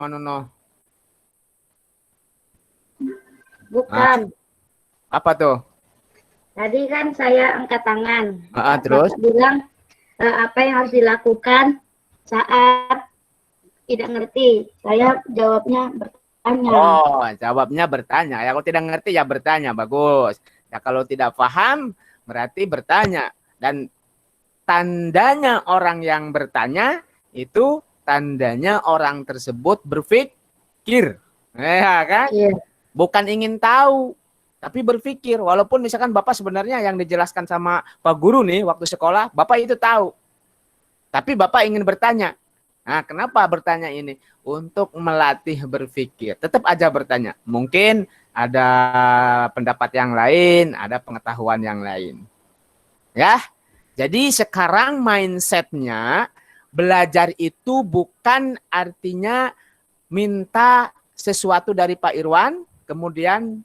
Manono. Bukan. Apa tuh? Tadi kan saya angkat tangan. Terus? Bapak bilang apa yang harus dilakukan saat tidak ngerti. Saya jawabnya bertanya. Oh, jawabnya bertanya. Ya, kalau tidak ngerti ya bertanya. Bagus. Ya, kalau tidak paham berarti bertanya. Dan tandanya orang yang bertanya itu tandanya orang tersebut berpikir. Ya kan? Iya. Bukan ingin tahu, tapi berpikir. Walaupun misalkan Bapak sebenarnya yang dijelaskan sama Pak Guru nih waktu sekolah, Bapak itu tahu. Tapi Bapak ingin bertanya. Nah, kenapa bertanya ini? Untuk melatih berpikir. Tetap aja bertanya. Mungkin ada pendapat yang lain, ada pengetahuan yang lain. Ya, jadi sekarang mindsetnya belajar itu bukan artinya minta sesuatu dari Pak Irwan, kemudian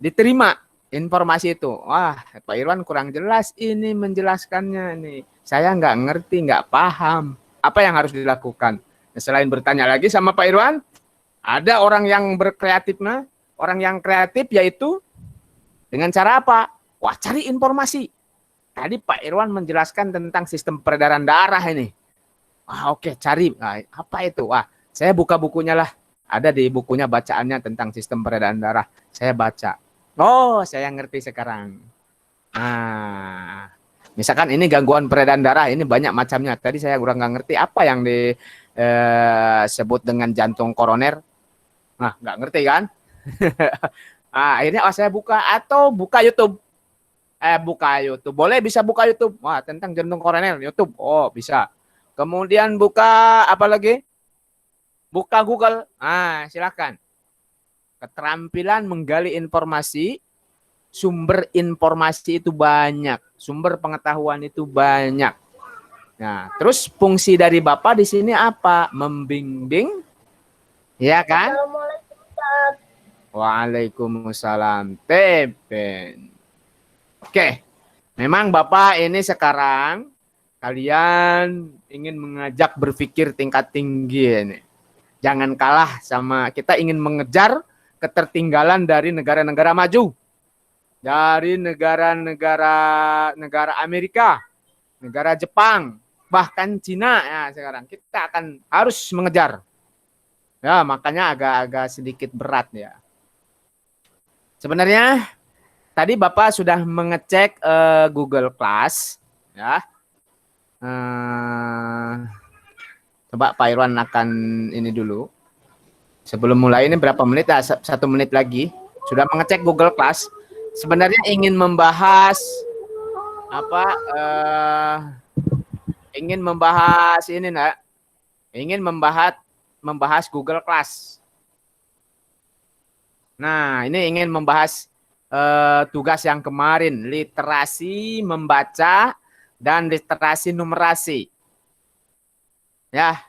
diterima informasi itu. Wah, Pak Irwan kurang jelas ini menjelaskannya nih. Saya nggak ngerti, nggak paham. Apa yang harus dilakukan? Selain bertanya lagi sama Pak Irwan, ada orang yang berkreatif, orang yang kreatif yaitu dengan cara apa? Wah, cari informasi. Tadi Pak Irwan menjelaskan tentang sistem peredaran darah ini. Wah, oke, cari. Nah, apa itu? Wah, saya buka bukunya lah. Ada di bukunya bacaannya tentang sistem peredaran darah. Saya baca. Oh, saya ngerti sekarang. Nah, misalkan ini gangguan peredaran darah, ini banyak macamnya. Tadi saya kurang nggak ngerti apa yang disebut dengan jantung koroner. Nah, nggak ngerti kan? Nah, akhirnya saya buka atau buka YouTube. Buka YouTube. Boleh bisa buka YouTube. Wah, tentang jantung koroner, YouTube. Oh, bisa. Kemudian buka apa lagi? Buka Google. Ah, silakan. Keterampilan menggali informasi, sumber informasi itu banyak, sumber pengetahuan itu banyak. Nah, terus fungsi dari Bapak di sini apa? Membimbing, ya kan? Waalaikumsalam. Tepen. Oke, memang Bapak ini sekarang kalian ingin mengajak berpikir tingkat tinggi ini. Jangan kalah sama kita ingin mengejar ketertinggalan dari negara-negara maju. Dari negara Amerika, negara Jepang, bahkan Cina ya sekarang. Kita akan harus mengejar. Ya, makanya agak-agak sedikit berat ya. Sebenarnya tadi Bapak sudah mengecek Google Class ya. Coba Pak Irwan akan ini dulu. Sebelum mulai ini berapa menit? 1 menit lagi. Sudah mengecek Google Class. Sebenarnya ingin membahas apa? Ingin membahas ini, nak. Ingin membahas Google Class. Nah, ini ingin membahas tugas yang kemarin, literasi membaca dan literasi numerasi. Ya,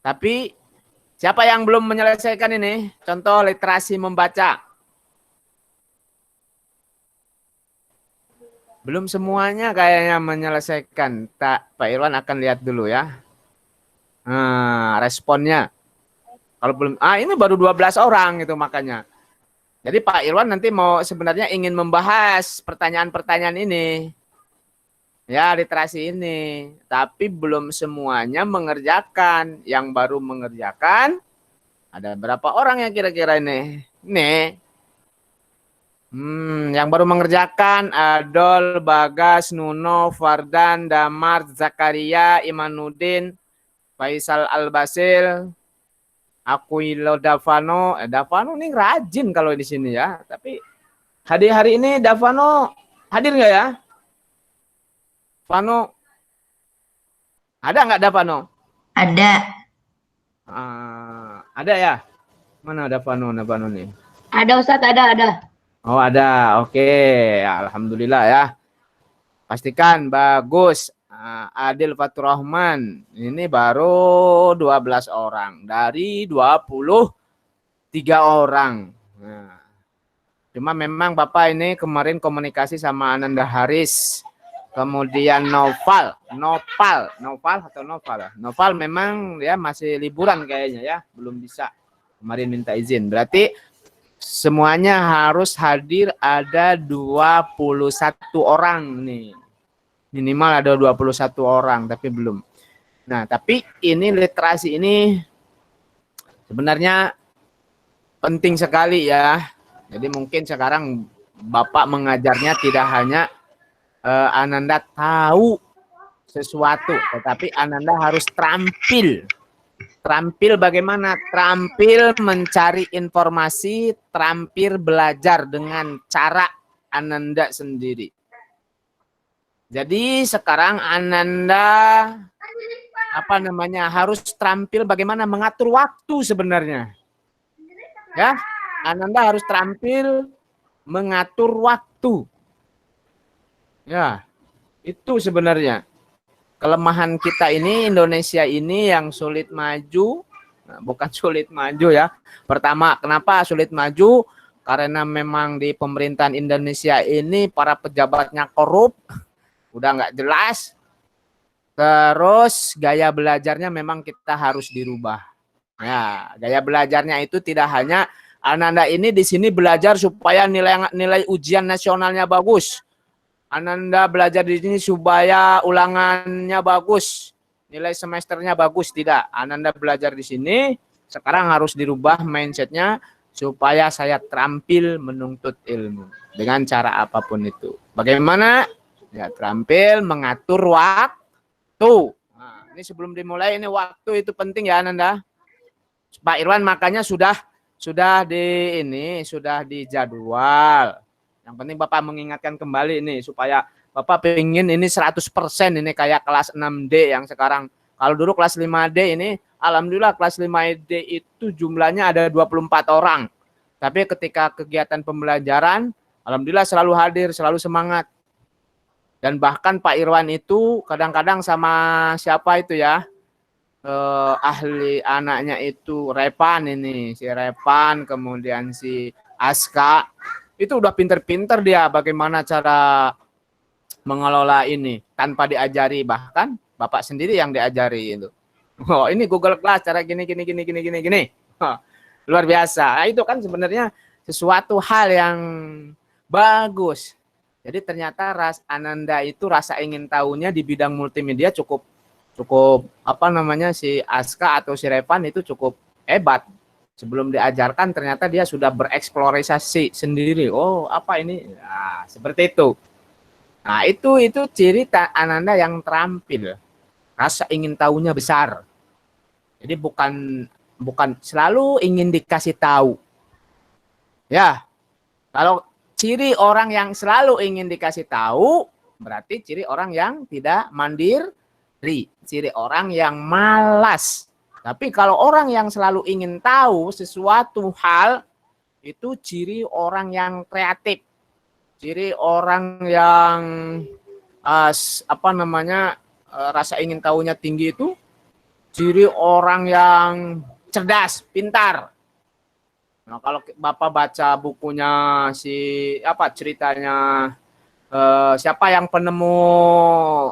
tapi siapa yang belum menyelesaikan ini? Contoh literasi membaca. Belum semuanya kayaknya menyelesaikan. Pak Irwan akan lihat dulu ya. Nah, responnya. Kalau belum, ini baru 12 orang itu makanya. Jadi Pak Irwan nanti mau sebenarnya ingin membahas pertanyaan-pertanyaan ini. Ya, literasi ini. Tapi belum semuanya mengerjakan. Yang baru mengerjakan, ada berapa orang yang kira-kira ini? Nih. Yang baru mengerjakan Adol, Bagas, Nuno, Fardan, Damar, Zakaria, Imanuddin, Faisal Al-Basil, Aquilo Davano. Davano nih rajin kalau di sini ya. Tapi hari ini Davano hadir nggak ya? Vano, ada nggak Davano? Ada. Ada ya? Mana Davano nih? Ada Ustadz, ada. Oh ada, oke. Alhamdulillah ya. Pastikan bagus. Adil Faturrahman. Ini baru 12 orang. Dari 23 orang. Cuma memang Bapak ini kemarin komunikasi sama Ananda Haris. Kemudian Noval memang ya masih liburan kayaknya ya, belum bisa. Kemarin minta izin. Berarti semuanya harus hadir ada 21 orang nih. Minimal ada 21 orang, tapi belum. Nah, tapi ini literasi ini sebenarnya penting sekali ya. Jadi mungkin sekarang Bapak mengajarnya tidak hanya Ananda tahu sesuatu, tetapi Ananda harus terampil. Terampil bagaimana? Terampil mencari informasi, terampil belajar dengan cara Ananda sendiri. Jadi sekarang Ananda harus terampil bagaimana mengatur waktu sebenarnya. Ya, Ananda harus terampil mengatur waktu. Ya, itu sebenarnya kelemahan kita ini, Indonesia ini yang sulit maju. Nah, bukan sulit maju ya. Pertama, kenapa sulit maju? Karena memang di pemerintahan Indonesia ini para pejabatnya korup, udah nggak jelas. Terus gaya belajarnya memang kita harus dirubah. Ya, gaya belajarnya itu tidak hanya Ananda ini di sini belajar supaya nilai ujian nasionalnya bagus. Ananda belajar di sini supaya ulangannya bagus, nilai semesternya bagus, tidak. Ananda belajar di sini, sekarang harus dirubah mindsetnya supaya saya terampil menuntut ilmu dengan cara apapun itu. Bagaimana? Ya, terampil mengatur waktu. Nah, ini sebelum dimulai ini waktu itu penting ya Ananda. Pak Irwan makanya sudah dijadwal. Yang penting Bapak mengingatkan kembali ini supaya Bapak pengen ini 100% ini kayak kelas 6D yang sekarang. Kalau dulu kelas 5D ini, alhamdulillah kelas 5D itu jumlahnya ada 24 orang. Tapi ketika kegiatan pembelajaran, alhamdulillah selalu hadir, selalu semangat. Dan bahkan Pak Irwan itu kadang-kadang sama siapa itu ya, ahli anaknya itu Repan ini, si Repan, kemudian si Aska. Itu udah pinter-pinter dia bagaimana cara mengelola ini tanpa diajari, bahkan Bapak sendiri yang diajari itu. Oh, ini Google Class cara gini. Luar biasa. Nah, itu kan sebenarnya sesuatu hal yang bagus. Jadi ternyata Ananda itu rasa ingin tahunya di bidang multimedia cukup si Aska atau si Revan itu cukup hebat. Sebelum diajarkan ternyata dia sudah bereksplorasi sendiri. Oh, apa ini? Nah, seperti itu. Nah, itu ciri Ananda yang terampil. Rasa ingin tahunya besar. Jadi bukan selalu ingin dikasih tahu. Ya. Kalau ciri orang yang selalu ingin dikasih tahu, berarti ciri orang yang tidak mandiri. Ciri orang yang malas. Tapi kalau orang yang selalu ingin tahu sesuatu hal, itu ciri orang yang kreatif. Ciri orang yang rasa ingin tahunya tinggi itu ciri orang yang cerdas, pintar. Nah, kalau Bapak baca bukunya ceritanya siapa yang penemu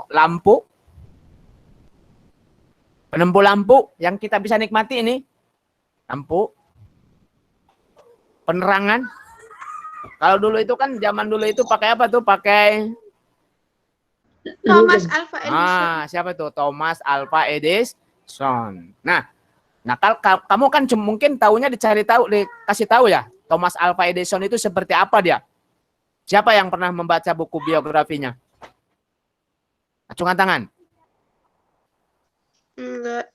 lampu? Penemu lampu yang kita bisa nikmati ini. Lampu. Penerangan. Kalau dulu itu kan zaman dulu itu pakai apa tuh? Pakai Thomas Alva Edison. Siapa tuh? Thomas Alva Edison. Nah kalau kamu kan mungkin tahunya dikasih tahu ya. Thomas Alva Edison itu seperti apa dia? Siapa yang pernah membaca buku biografinya? Acungan tangan. Enggak.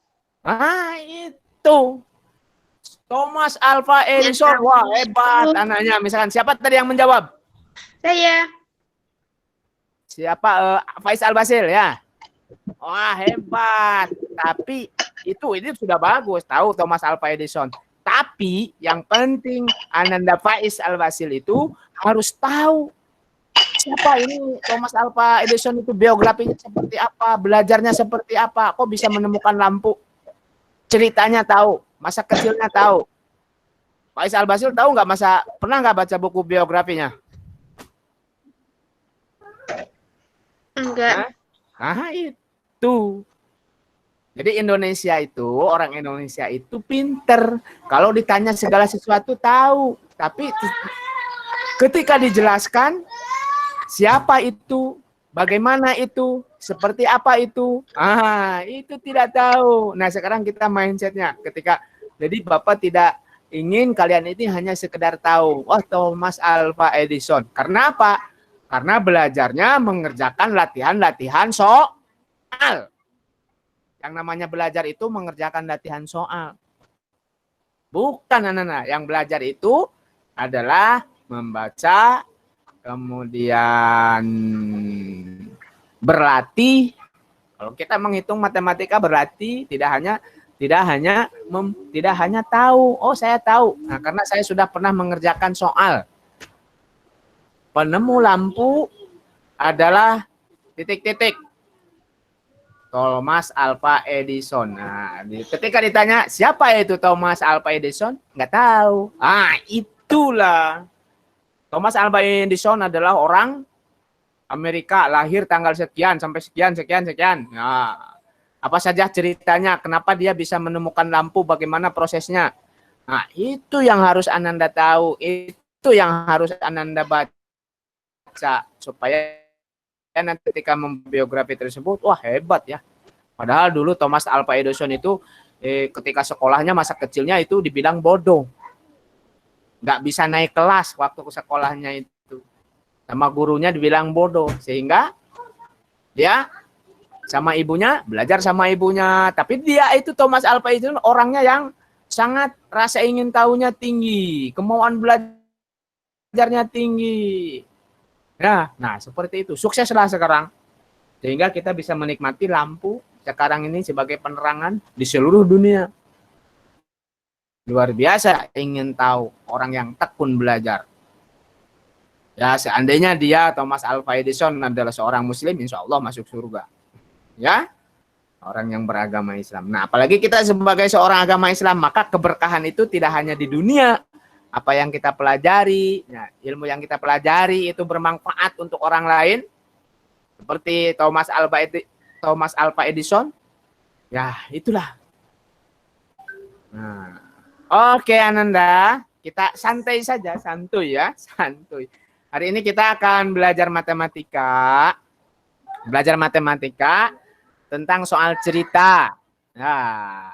Itu Thomas Alva Edison. Wah, hebat anaknya. Misalkan siapa tadi yang menjawab? Saya. Siapa? Faiz Al-Basil ya. Wah, hebat. Tapi ini sudah bagus tahu Thomas Alva Edison. Tapi yang penting Ananda Faiz Al-Basil itu harus tahu siapa ini Thomas Alva Edison itu, biografinya seperti apa, belajarnya seperti apa, kok bisa menemukan lampu, ceritanya tahu, masa kecilnya tahu. Faiz Al-Basil tahu nggak pernah nggak baca buku biografinya? Enggak. Nah, itu. Jadi orang Indonesia itu pinter. Kalau ditanya segala sesuatu tahu. Tapi ketika dijelaskan siapa itu, bagaimana itu, seperti apa itu, itu tidak tahu. Nah, sekarang kita mindsetnya jadi Bapak tidak ingin kalian ini hanya sekedar tahu, oh Thomas Alva Edison. Karena apa? Karena belajarnya mengerjakan latihan-latihan soal. Yang namanya belajar itu mengerjakan latihan soal. Bukan, anak-anak. Yang belajar itu adalah membaca, kemudian berlatih. Kalau kita menghitung matematika berlatih tidak hanya tahu. Oh, saya tahu. Nah, karena saya sudah pernah mengerjakan soal. Penemu lampu adalah titik-titik. Thomas Alva Edison. Nah, ketika ditanya siapa itu Thomas Alva Edison, nggak tahu. Itulah. Thomas Alva Edison adalah orang Amerika, lahir tanggal sekian sampai sekian. Nah, apa saja ceritanya, kenapa dia bisa menemukan lampu, bagaimana prosesnya. Nah, itu yang harus Ananda tahu, itu yang harus Ananda baca supaya nanti ketika membiografi tersebut, wah hebat ya. Padahal dulu Thomas Alva Edison itu ketika sekolahnya masa kecilnya itu dibilang bodoh. Nggak bisa naik kelas waktu ke sekolahnya itu. Sama gurunya dibilang bodoh. Sehingga dia sama ibunya, belajar sama ibunya. Tapi dia itu Thomas Alva Edison orangnya yang sangat rasa ingin tahunya tinggi. Kemauan belajarnya tinggi. Nah, seperti itu. Sukseslah sekarang. Sehingga kita bisa menikmati lampu sekarang ini sebagai penerangan di seluruh dunia. Luar biasa ingin tahu orang yang tekun belajar. Ya, seandainya dia Thomas Alva Edison adalah seorang muslim, insya Allah masuk surga. Ya, orang yang beragama Islam. Nah, apalagi kita sebagai seorang agama Islam, maka keberkahan itu tidak hanya di dunia. Apa yang kita pelajari, ya, ilmu yang kita pelajari itu bermanfaat untuk orang lain. Seperti Thomas Alva Edison. Ya, itulah. Nah, oke Ananda, kita santai saja, santuy ya, santuy. Hari ini kita akan belajar matematika. Belajar matematika tentang soal cerita. Nah,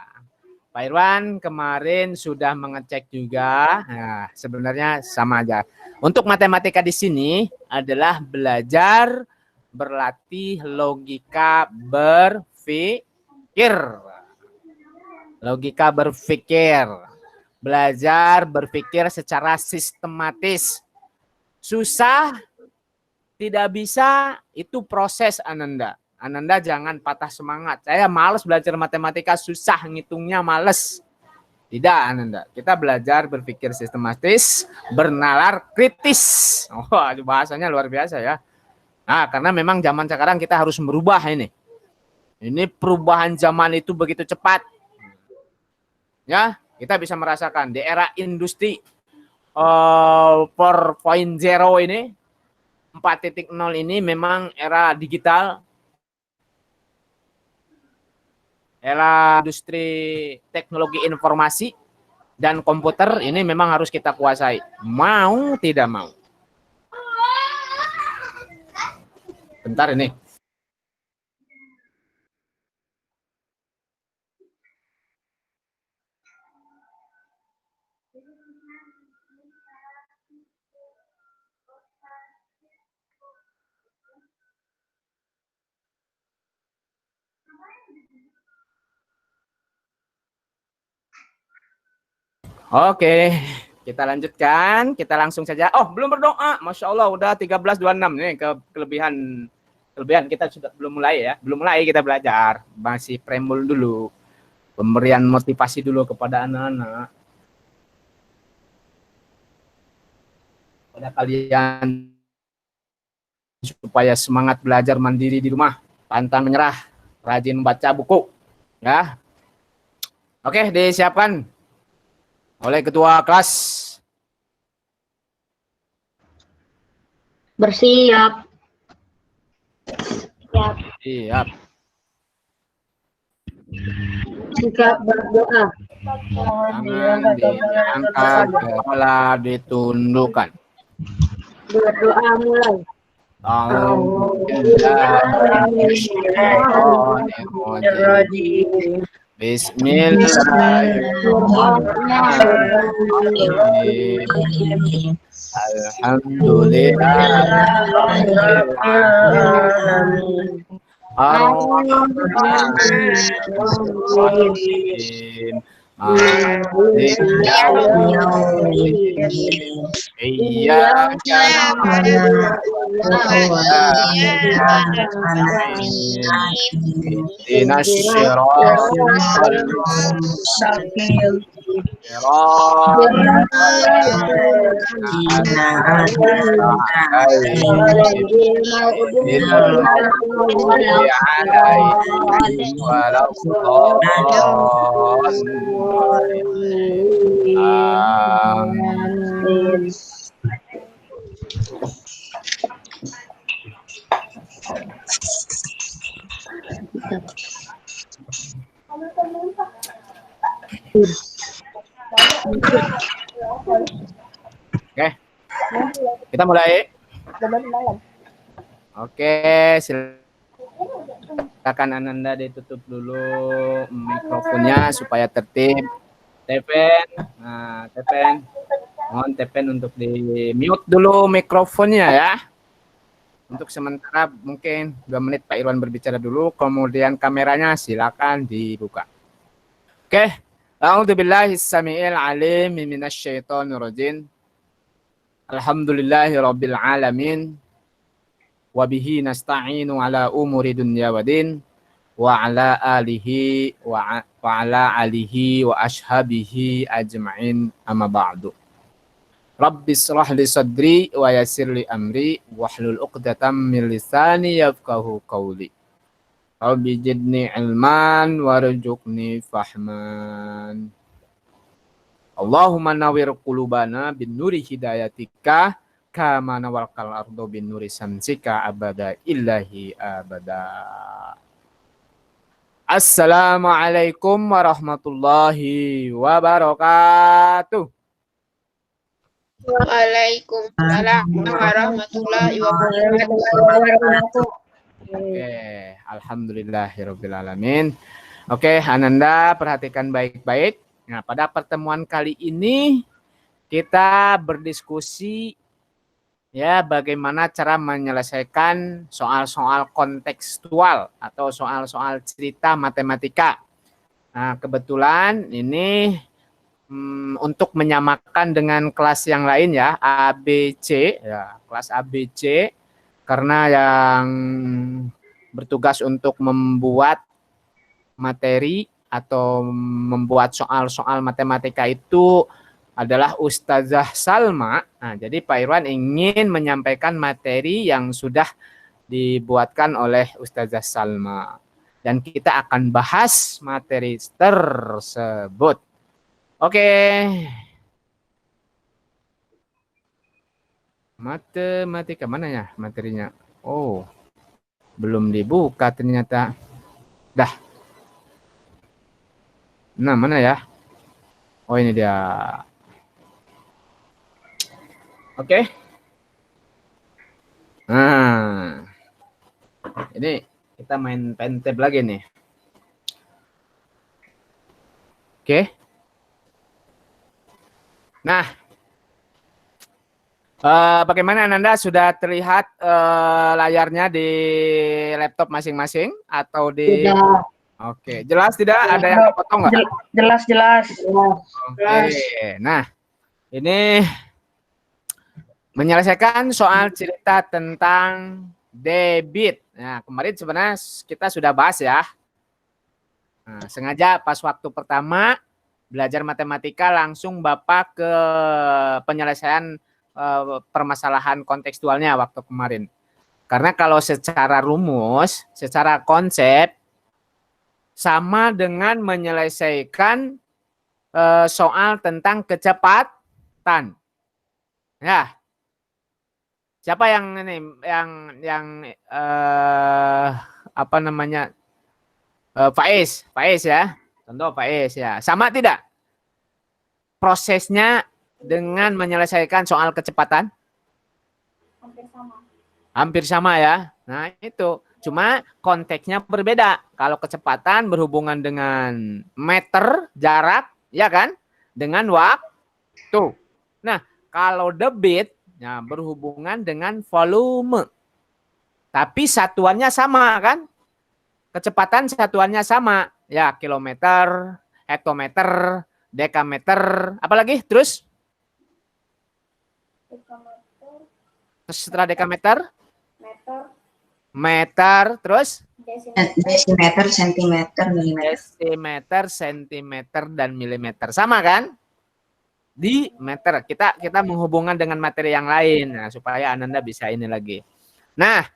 Pak Irwan kemarin sudah mengecek juga. Nah, sebenarnya sama aja. Untuk matematika di sini adalah belajar berlatih logika berpikir. Logika berpikir. Belajar berpikir secara sistematis. Susah, tidak bisa, itu proses Ananda. Ananda jangan patah semangat. Saya malas belajar matematika, susah ngitungnya, males. Tidak Ananda. Kita belajar berpikir sistematis, bernalar kritis. Wah, bahasanya luar biasa ya. Nah, karena memang zaman sekarang kita harus merubah ini. Ini perubahan zaman itu begitu cepat. Ya, kita bisa merasakan di era industri 4.0 ini, 4.0 ini memang era digital. Era industri teknologi informasi dan komputer ini memang harus kita kuasai. Mau tidak mau. Bentar ini. Oke, kita lanjutkan. Kita langsung saja. Oh, belum berdoa. Masya Allah, udah 13.26 nih kelebihan kita sudah belum mulai ya. Belum mulai kita belajar. Masih preambul dulu. Pemberian motivasi dulu kepada anak-anak. Pada kalian supaya semangat belajar mandiri di rumah, pantang menyerah, rajin baca buku. Ya. Oke, disiapkan oleh ketua kelas. Bersiap. Siap. Siap. Sikap berdoa. Tangan diangkat, kepala ditundukkan. Berdoa mulai. A'udzubillahiminasyaitonirrajim. Bismillahirrahmanirrahim. Alhamdulillahirrahmanirrahim. Ar-Rahmanir-Rahim. Malik yaumiddin. Iyyaka na'budu wa iyyaka nasta'in. Ihdinas siratal mustaqim. Amin. Oke, kita mulai. Oke, silakan Ananda ditutup dulu mikrofonnya supaya tertib. Tepen, nah Tepen, mohon Tepen untuk di mute dulu mikrofonnya ya. Untuk sementara mungkin 2 menit Pak Irwan berbicara dulu, kemudian kameranya silakan dibuka. Oke, a'udzubillahi samiil alim minasyaitonir rajim. Alhamdulillahirabbil alamin. Wa bihi nasta'inu ala umuri dunya waddin wa ala alihi wa ala alihi wa ashabihi ajma'in amma ba'du. Rabbi shrah li sadri wa yassir li amri wahlul 'uqdatam min lisani yafqahu qawli. Rabbi zidni ilman warzuqni fahman. Allahumma nawwir qulubana bin nuri hidayatika kama nawwalkal ardo bin nuri samsika abada illahi abada. Assalamualaikum warahmatullahi wabarakatuh. Waalaikumsalam warahmatullahi wabarakatuh. Oke, alhamdulillahirabbil alamin. Oke, Ananda perhatikan baik-baik. Nah, pada pertemuan kali ini kita berdiskusi ya bagaimana cara menyelesaikan soal-soal kontekstual atau soal-soal cerita matematika. Nah, kebetulan ini untuk menyamakan dengan kelas yang lain ya, ABC ya, kelas ABC, karena yang bertugas untuk membuat materi atau membuat soal-soal matematika itu adalah Ustazah Salma. Nah, jadi Pak Irwan ingin menyampaikan materi yang sudah dibuatkan oleh Ustazah Salma. Dan kita akan bahas materi tersebut. Oke. Matematika mana ya materinya? Oh, belum dibuka ternyata. Dah. Nah, mana ya? Oh, ini dia. Oke. Nah. Ini kita main pentab lagi nih. Oke. Nah. Bagaimana Ananda, sudah terlihat layarnya di laptop masing-masing atau di? Sudah. Oke, jelas tidak? Ada yang dipotong nggak? Jelas. Oke, nah ini menyelesaikan soal cerita tentang debit. Nah, kemarin sebenarnya kita sudah bahas ya. Nah, sengaja pas waktu pertama belajar matematika langsung Bapak ke penyelesaian permasalahan kontekstualnya waktu kemarin. Karena kalau secara rumus, secara konsep, sama dengan menyelesaikan soal tentang kecepatan. Ya. Siapa yang ini yang apa namanya? Faiz ya. Contoh Faiz ya. Sama tidak prosesnya dengan menyelesaikan soal kecepatan? Hampir sama. Hampir sama ya. Nah, itu. Cuma konteksnya berbeda. Kalau kecepatan berhubungan dengan meter, jarak, ya kan? Dengan waktu. Nah, kalau debit ya berhubungan dengan volume. Tapi satuannya sama kan? Kecepatan satuannya sama. Ya, kilometer, hektometer, dekameter, apalagi? Terus setelah dekameter, meter, terus Desimeter, sentimeter, milimeter. desimeter, sentimeter, dan milimeter. Sama kan? Di meter. Kita menghubungkan dengan materi yang lain. Nah, supaya Ananda bisa ini lagi. Nah,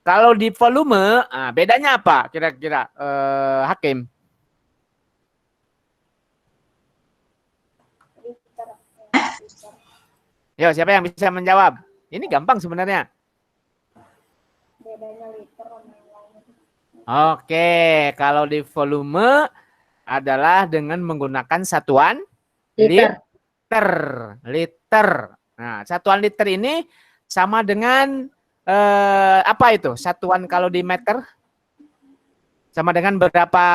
kalau di volume, bedanya apa kira-kira, Hakim? Yo, siapa yang bisa menjawab? Ini gampang sebenarnya. Bedanya liter sama yang lain. Oke, kalau di volume adalah dengan menggunakan satuan Liter. liter. Nah, satuan liter ini sama dengan apa itu? Satuan kalau di meter sama dengan berapa?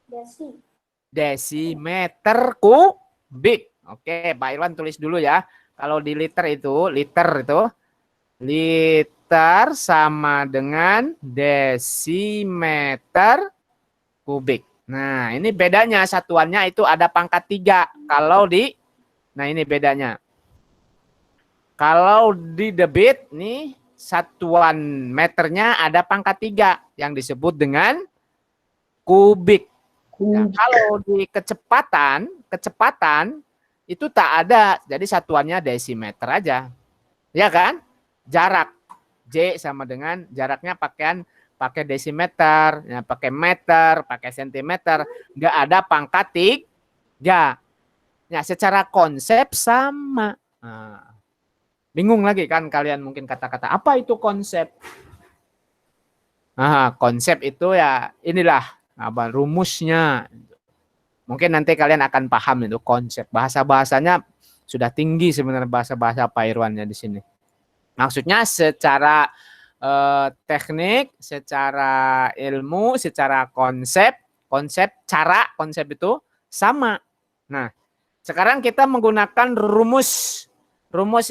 Desi. Desimeter kubik. Oke, Pak Irwan tulis dulu ya. Kalau di liter itu liter sama dengan desimeter kubik. Nah, ini bedanya satuannya itu ada pangkat 3. Nah ini bedanya. Kalau di debit nih satuan meternya ada pangkat 3 yang disebut dengan kubik. Nah, kalau di kecepatan itu tak ada, jadi satuannya desimeter aja, ya kan? Jarak J sama dengan jaraknya pakai desimeter, ya, pakai meter, pakai sentimeter, nggak ada pangkat 3. Ya, secara konsep sama. Nah, bingung lagi kan kalian mungkin kata-kata apa itu konsep? Nah, konsep itu ya inilah apa rumusnya. Mungkin nanti kalian akan paham itu konsep. Bahasa-bahasanya sudah tinggi sebenarnya bahasa-bahasa Pak Irwannya di sini. Maksudnya secara teknik, secara ilmu, secara konsep itu sama. Nah, sekarang kita menggunakan rumus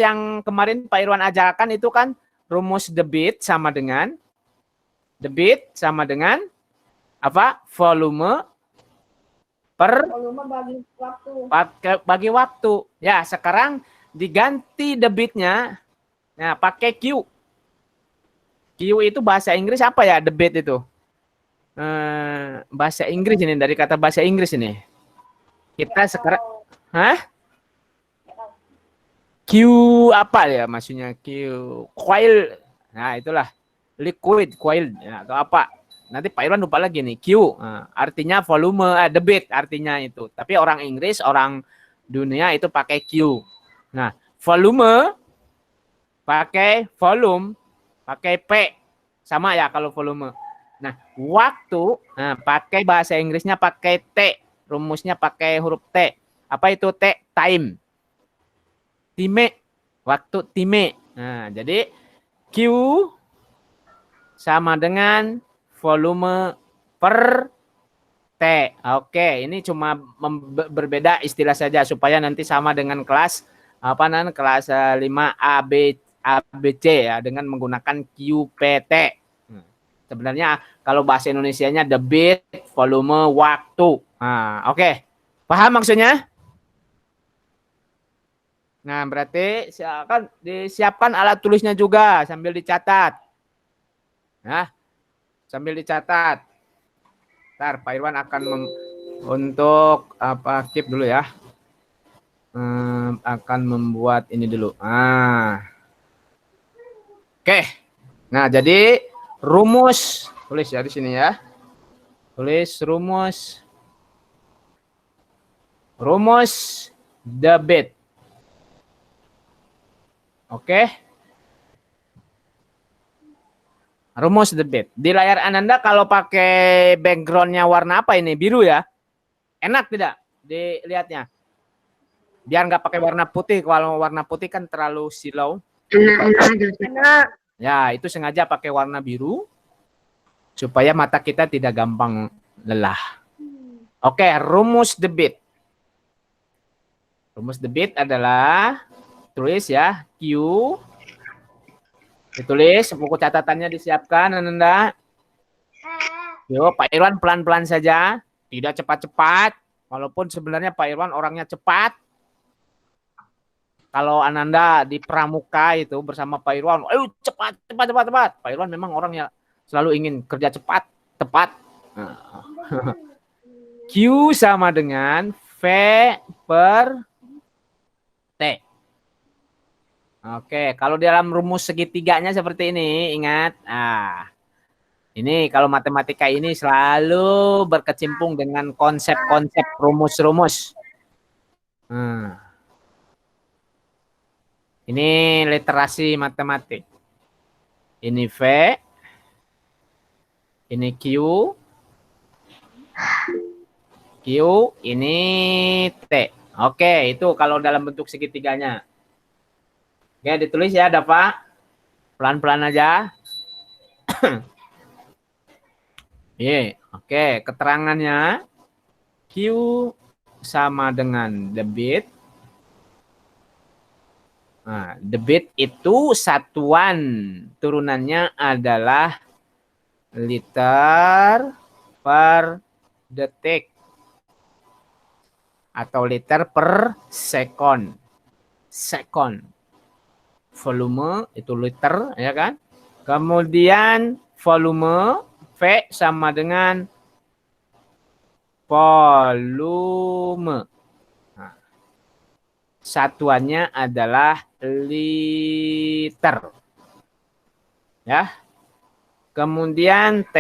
yang kemarin Pak Irwan ajarkan itu kan rumus debit sama dengan apa? Volume per bagi waktu. Ya, sekarang diganti debitnya. Nah, pakai Q. Q itu bahasa Inggris apa ya debit itu? Bahasa Inggris ini, dari kata bahasa Inggris ini. Kita sekarang Q apa ya maksudnya? Q coil. Nah, itulah liquid coil ya, atau apa. Nanti Pak Irwan lupa lagi nih. Q artinya volume, debit artinya itu. Tapi orang Inggris, orang dunia itu pakai Q. Nah, volume pakai volume, pakai P. Sama ya kalau volume. Nah, waktu pakai bahasa Inggrisnya pakai T. Rumusnya pakai huruf T. Apa itu T? Time. Time. Waktu time. Nah, jadi Q sama dengan volume per T. Oke, ini cuma berbeda istilah saja supaya nanti sama dengan kelas apa namanya kelas 5 ABC ya dengan menggunakan QPT. Sebenarnya kalau bahasa Indonesianya debit, volume, waktu. Nah, oke. Paham maksudnya? Nah, berarti disiapkan alat tulisnya juga sambil dicatat. Nah, sambil dicatat. Ntar Pak Irwan akan untuk apa keep dulu ya. Akan membuat ini dulu. Oke. Nah, jadi rumus tulis ya di sini ya. Tulis rumus debit. Oke. Rumus debit. Di layar Ananda kalau pakai backgroundnya warna apa ini? Biru ya? Enak tidak dilihatnya? Biar nggak pakai warna putih. Kalau warna putih kan terlalu silau. Enak-enak aja Ustaz. Ya, itu sengaja pakai warna biru supaya mata kita tidak gampang lelah. Oke, rumus debit. Rumus debit adalah tulis ya, Q. Ditulis, buku catatannya disiapkan, Ananda. Yuk, Pak Irwan pelan-pelan saja, tidak cepat-cepat. Walaupun sebenarnya Pak Irwan orangnya cepat. Kalau Ananda di pramuka itu bersama Pak Irwan, ayo cepat, cepat, cepat, cepat. Pak Irwan memang orangnya selalu ingin kerja cepat, tepat. Q sama dengan V per T. Oke, kalau dalam rumus segitiganya seperti ini, ingat. Ini kalau matematika ini selalu berkecimpung dengan konsep-konsep rumus-rumus. Ini literasi matematik. Ini V, ini Q, ini T. Oke, itu kalau dalam bentuk segitiganya. Oke, ditulis ya, Dava. Pelan-pelan aja. Oke, keterangannya Q sama dengan debit. Nah, debit itu satuan turunannya adalah liter per detik atau liter per sekon. Sekon. Volume itu liter, ya kan? Kemudian volume V sama dengan volume. Nah, satuannya adalah liter. Ya. Kemudian T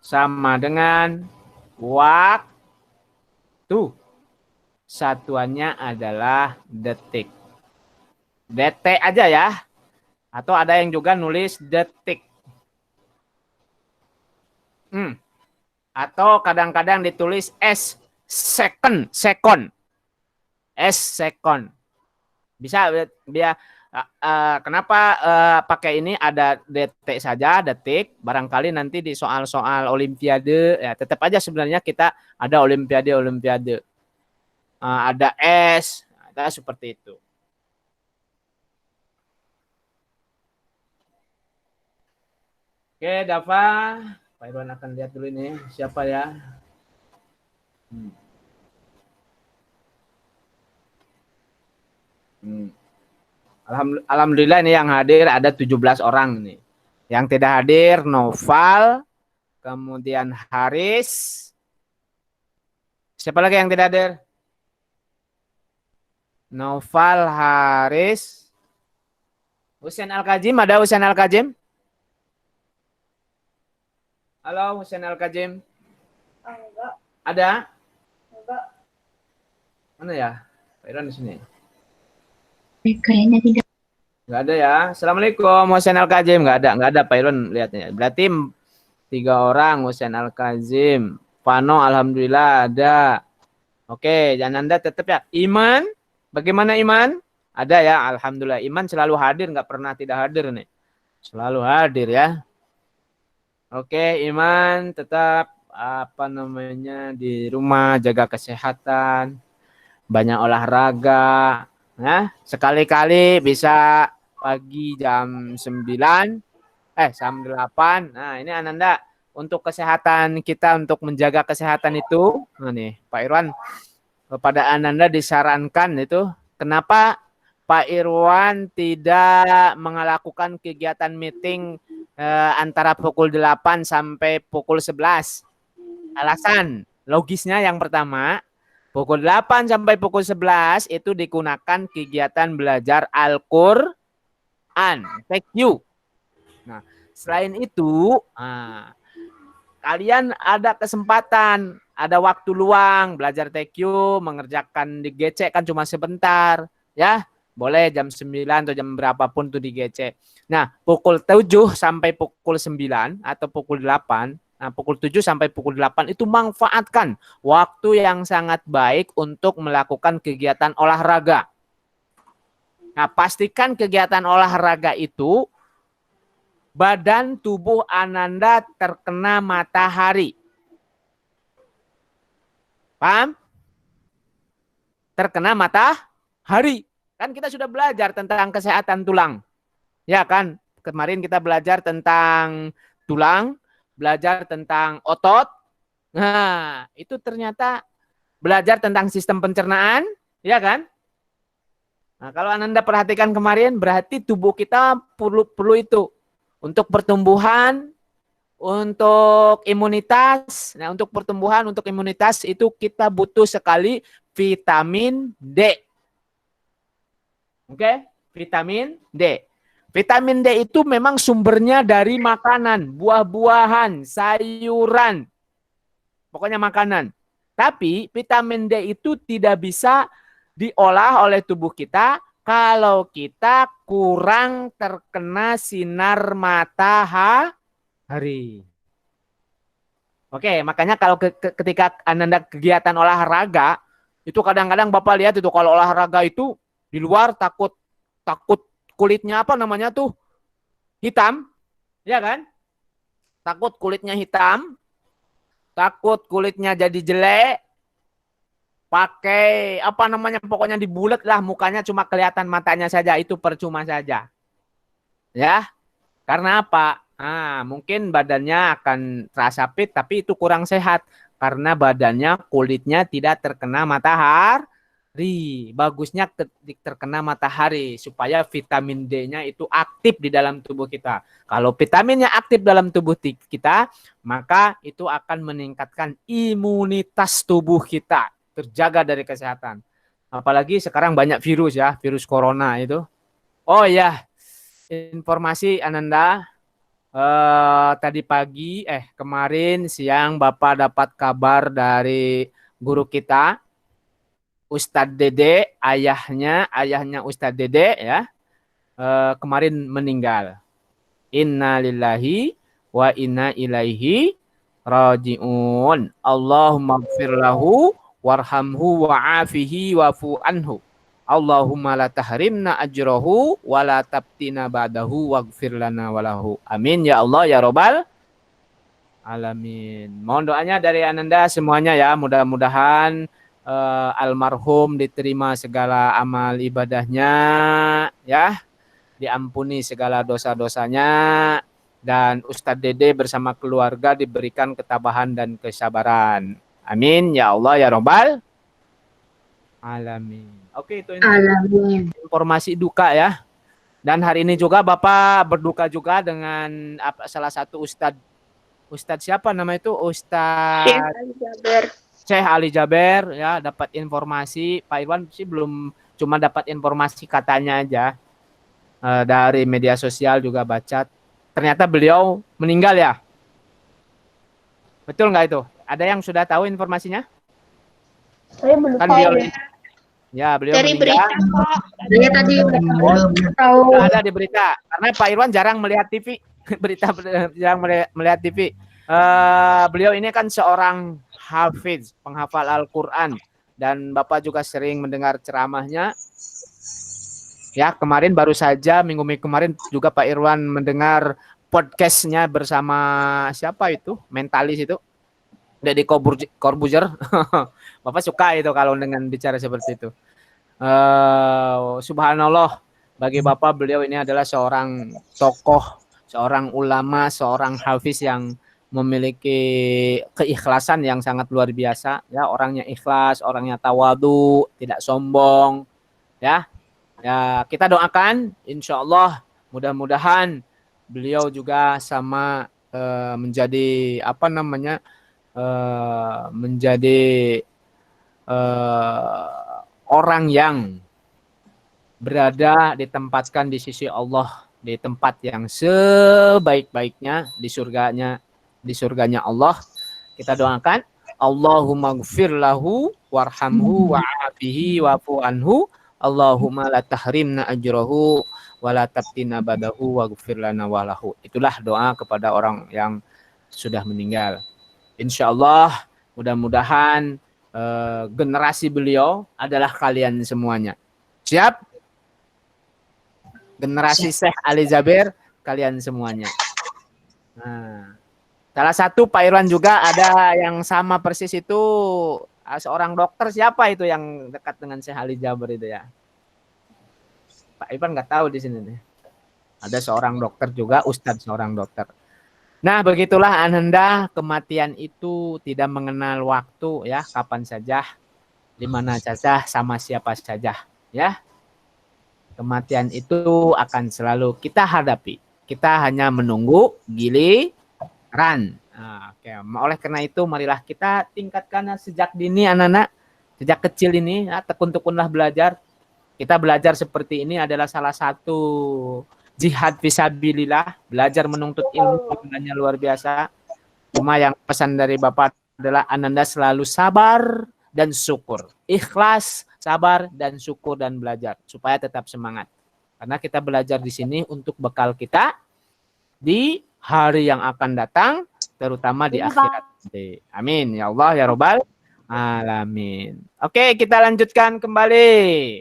sama dengan waktu. Satuannya adalah detik. DT aja ya. Atau ada yang juga nulis detik. Atau kadang-kadang ditulis S second, second. S second. Bisa biar kenapa pakai ini ada detik saja, detik. Barangkali nanti di soal-soal olimpiade ya tetap aja sebenarnya kita ada olimpiade. Ada S, ada seperti itu. Oke, Dava. Pak Irwan akan lihat dulu ini siapa ya. Alhamdulillah ini yang hadir ada 17 orang nih. Yang tidak hadir Noval, kemudian Haris. Siapa lagi yang tidak hadir? Noval, Haris. Husain Al-Kajim, ada Husain Al-Kajim? Halo Husain Al-Kajim. Enggak. Ada? Enggak. Mana ya? Pak Irwan di sini. Kayaknya tidak. Enggak ada ya. Assalamualaikum Husain Al-Kajim. Enggak ada Pak Irwan lihatnya. Berarti 3 orang Husain Al-Kajim. Pano alhamdulillah ada. Oke, Jananda tetap ya. Iman, bagaimana Iman? Ada ya, alhamdulillah. Iman selalu hadir, enggak pernah tidak hadir nih. Selalu hadir ya. Oke, Iman tetap di rumah jaga kesehatan, banyak olahraga, ya. Sekali-kali bisa pagi jam 9, jam 8. Nah, ini Ananda untuk kesehatan kita untuk menjaga kesehatan itu. Nah, nih, Pak Irwan kepada Ananda disarankan itu kenapa Pak Irwan tidak melakukan kegiatan meeting antara pukul 8 sampai pukul 11. Alasan logisnya yang pertama, pukul 8 sampai pukul 11 itu digunakan kegiatan belajar Al-Qur'an. Thank you. Nah, selain itu, kalian ada kesempatan ada waktu luang, belajar TQ, mengerjakan di GC kan cuma sebentar, ya. Boleh jam 9 atau jam berapapun tuh di GC. Nah, pukul 7 sampai pukul 9 atau pukul 8, nah pukul 7 sampai pukul 8 itu manfaatkan waktu yang sangat baik untuk melakukan kegiatan olahraga. Nah, pastikan kegiatan olahraga itu badan tubuh Ananda terkena matahari. Paham? Terkena matahari. Kan kita sudah belajar tentang kesehatan tulang. Ya kan? Kemarin kita belajar tentang tulang, belajar tentang otot. Nah, itu ternyata belajar tentang sistem pencernaan, ya kan? Nah, kalau Ananda perhatikan kemarin, berarti tubuh kita perlu itu untuk pertumbuhan, untuk imunitas. Nah, untuk pertumbuhan, untuk imunitas itu kita butuh sekali vitamin D. Oke, vitamin D. Vitamin D itu memang sumbernya dari makanan, buah-buahan, sayuran. Pokoknya makanan. Tapi vitamin D itu tidak bisa diolah oleh tubuh kita kalau kita kurang terkena sinar matahari. Oke, makanya kalau ketika Ananda kegiatan olahraga, itu kadang-kadang Bapak lihat itu kalau olahraga itu di luar takut kulitnya apa namanya tuh hitam, ya kan? Takut kulitnya hitam, takut kulitnya jadi jelek, pakai apa namanya pokoknya dibulet lah mukanya cuma kelihatan matanya saja, itu percuma saja, ya. Karena apa? Ah, mungkin badannya akan terasa fit, tapi itu kurang sehat karena badannya kulitnya tidak terkena matahari. Bagusnya terkena matahari supaya vitamin D-nya itu aktif di dalam tubuh kita. Kalau vitaminnya aktif dalam tubuh kita, maka itu akan meningkatkan imunitas tubuh kita, terjaga dari kesehatan. Apalagi sekarang banyak virus ya, virus corona itu. Oh ya, informasi Ananda, tadi pagi, kemarin siang Bapak dapat kabar dari guru kita, Ustadz Dede, ayahnya Ustadz Dede ya, kemarin meninggal. Inna lillahi wa inna ilaihi raji'un. Allahumma gfir lahu warhamhu wa'afihi wa'fu anhu. Allahumma la tahrimna ajrahu wa la tabtina ba'dahu waghfir lana walahu. Amin ya Allah ya Rabbal alamin. Mohon doanya dari Ananda semuanya ya, mudah-mudahan almarhum diterima segala amal ibadahnya ya, diampuni segala dosa-dosanya, dan Ustadz Dede bersama keluarga diberikan ketabahan dan kesabaran. Amin ya Allah ya Rabbal alamin. Oke, itu informasi duka ya. Dan hari ini juga Bapak berduka juga dengan salah satu Ustadz siapa nama itu? Syekh Ali Jaber ya, dapat informasi. Pak Irwan sih belum, cuma dapat informasi katanya aja, dari media sosial juga baca. Ternyata beliau meninggal ya. Betul nggak itu? Ada yang sudah tahu informasinya? Saya belum Kan tahu. beliau, ya beliau Dari meninggal. berita kok. Saya tadi tahu. Sudah ada di berita. Karena Pak Irwan jarang melihat TV. Berita jarang melihat TV. Beliau ini kan seorang hafiz, penghafal Al-Quran, dan Bapak juga sering mendengar ceramahnya. Ya, kemarin baru saja minggu kemarin juga Pak Irwan mendengar podcastnya bersama siapa itu, mentalis itu, Deddy Corbuzier. Bapak suka itu kalau dengan bicara seperti itu. Subhanallah, bagi Bapak beliau ini adalah seorang tokoh, seorang ulama, seorang hafiz yang memiliki keikhlasan yang sangat luar biasa ya, orangnya ikhlas, orangnya tawadu, tidak sombong ya. Ya, kita doakan insyaallah mudah-mudahan beliau juga sama menjadi apa namanya, menjadi orang yang berada ditempatkan di sisi Allah di tempat yang sebaik-baiknya di surganya Allah. Kita doakan Allahumma gfir lahu warhamhu wa'afihi wa'fu anhu Allahumma la tahrimna ajrahu wa la tabtina badahu wa gfir lana walahu. Itulah doa kepada orang yang sudah meninggal. Insyaallah mudah-mudahan generasi beliau adalah kalian semuanya. Siap? Generasi Syekh Ali Jabir kalian semuanya. Nah, salah satu Pak Irwan juga ada yang sama persis itu, seorang dokter. Siapa itu yang dekat dengan Syekh Ali Jabir itu ya? Pak Irwan nggak tahu di sini nih. Ada seorang dokter juga, ustadz seorang dokter. Nah, begitulah Ananda, kematian itu tidak mengenal waktu ya, kapan saja, di mana saja, sama siapa saja ya. Kematian itu akan selalu kita hadapi. Kita hanya menunggu giliran. Nah, oke. Oleh karena itu, marilah kita tingkatkan sejak dini anak-anak, sejak kecil ini, ya, tekun-tekunlah belajar. Kita belajar seperti ini adalah salah satu jihad fisabilillah, belajar menuntut ilmu pahalanya luar biasa. Cuma yang pesan dari Bapak adalah Ananda selalu sabar dan syukur. Ikhlas, sabar dan syukur dan belajar supaya tetap semangat. Karena kita belajar di sini untuk bekal kita di hari yang akan datang, terutama di akhirat. Amin ya Allah ya Rabbal alamin. Oke, kita lanjutkan kembali.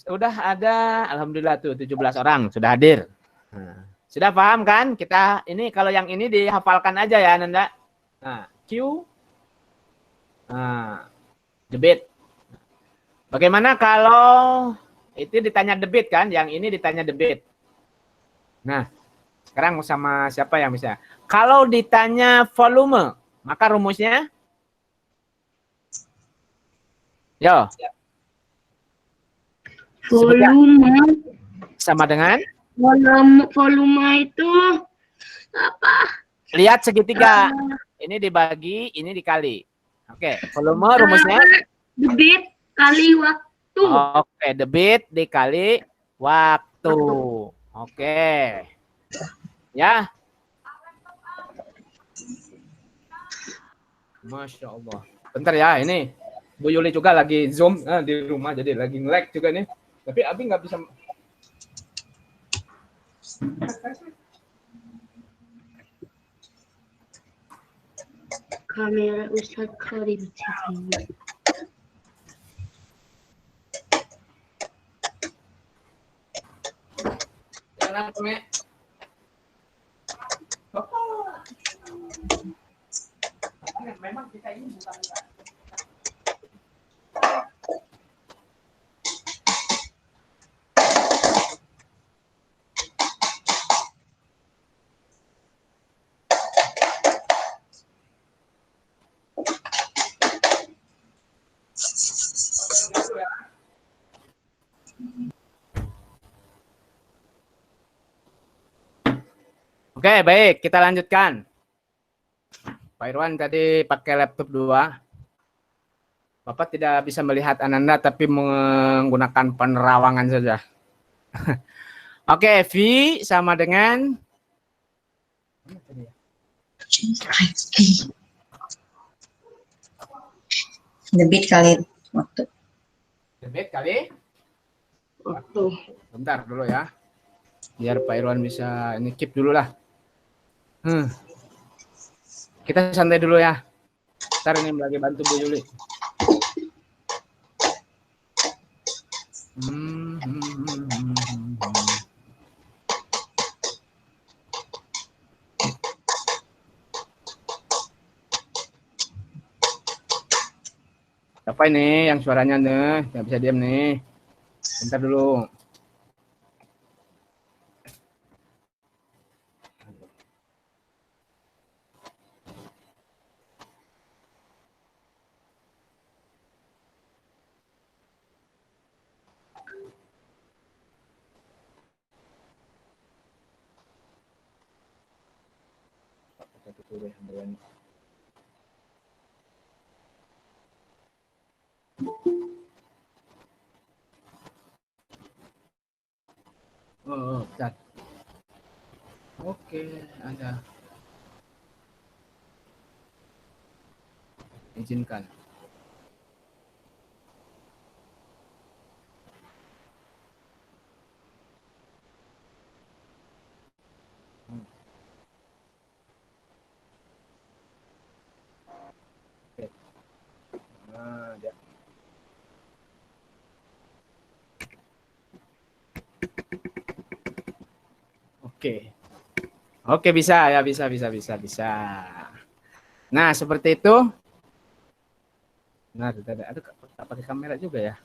Sudah ada, alhamdulillah tuh 17 orang sudah hadir. Sudah paham kan? Kita ini kalau yang ini dihafalkan aja ya Nanda. Nah, Q. Nah, debit. Bagaimana kalau itu ditanya debit kan? Yang ini ditanya debit. Nah, sekarang sama siapa yang bisa? Kalau ditanya volume, maka rumusnya? Yo. Volume. Sama dengan? Volume itu apa? Lihat segitiga. Ini dibagi, ini dikali. Oke, volume rumusnya? Debit kali waktu. Oke, debit dikali waktu. Oke. Ya. Masya Allah. Bentar ya, ini Bu Yuli juga lagi Zoom di rumah, jadi lagi nge-lag juga nih. Tapi Abi nggak bisa. Kamera Ustadz Karim TV. Jangan kome. Memang kita ini bukan. Oke, baik. Kita lanjutkan. Pak Irwan tadi pakai laptop 2. Bapak tidak bisa melihat Ananda, tapi menggunakan penerawangan saja. Oke, V sama dengan... Debit kali waktu. Debit kali? Waktu. Bentar dulu ya. Biar Pak Irwan bisa ini keep dulu lah. Kita santai dulu ya. Ntar ini lagi bantu Bu Yuli. Siapa ini yang suaranya nih? Nggak bisa diam nih. Bentar dulu. Oh, bentar. Oke, ada. Izinkan. Oke. Nah, dia. Oke. Oke, bisa ya, bisa. Nah, seperti itu. Nah, ada tak pakai kamera juga ya.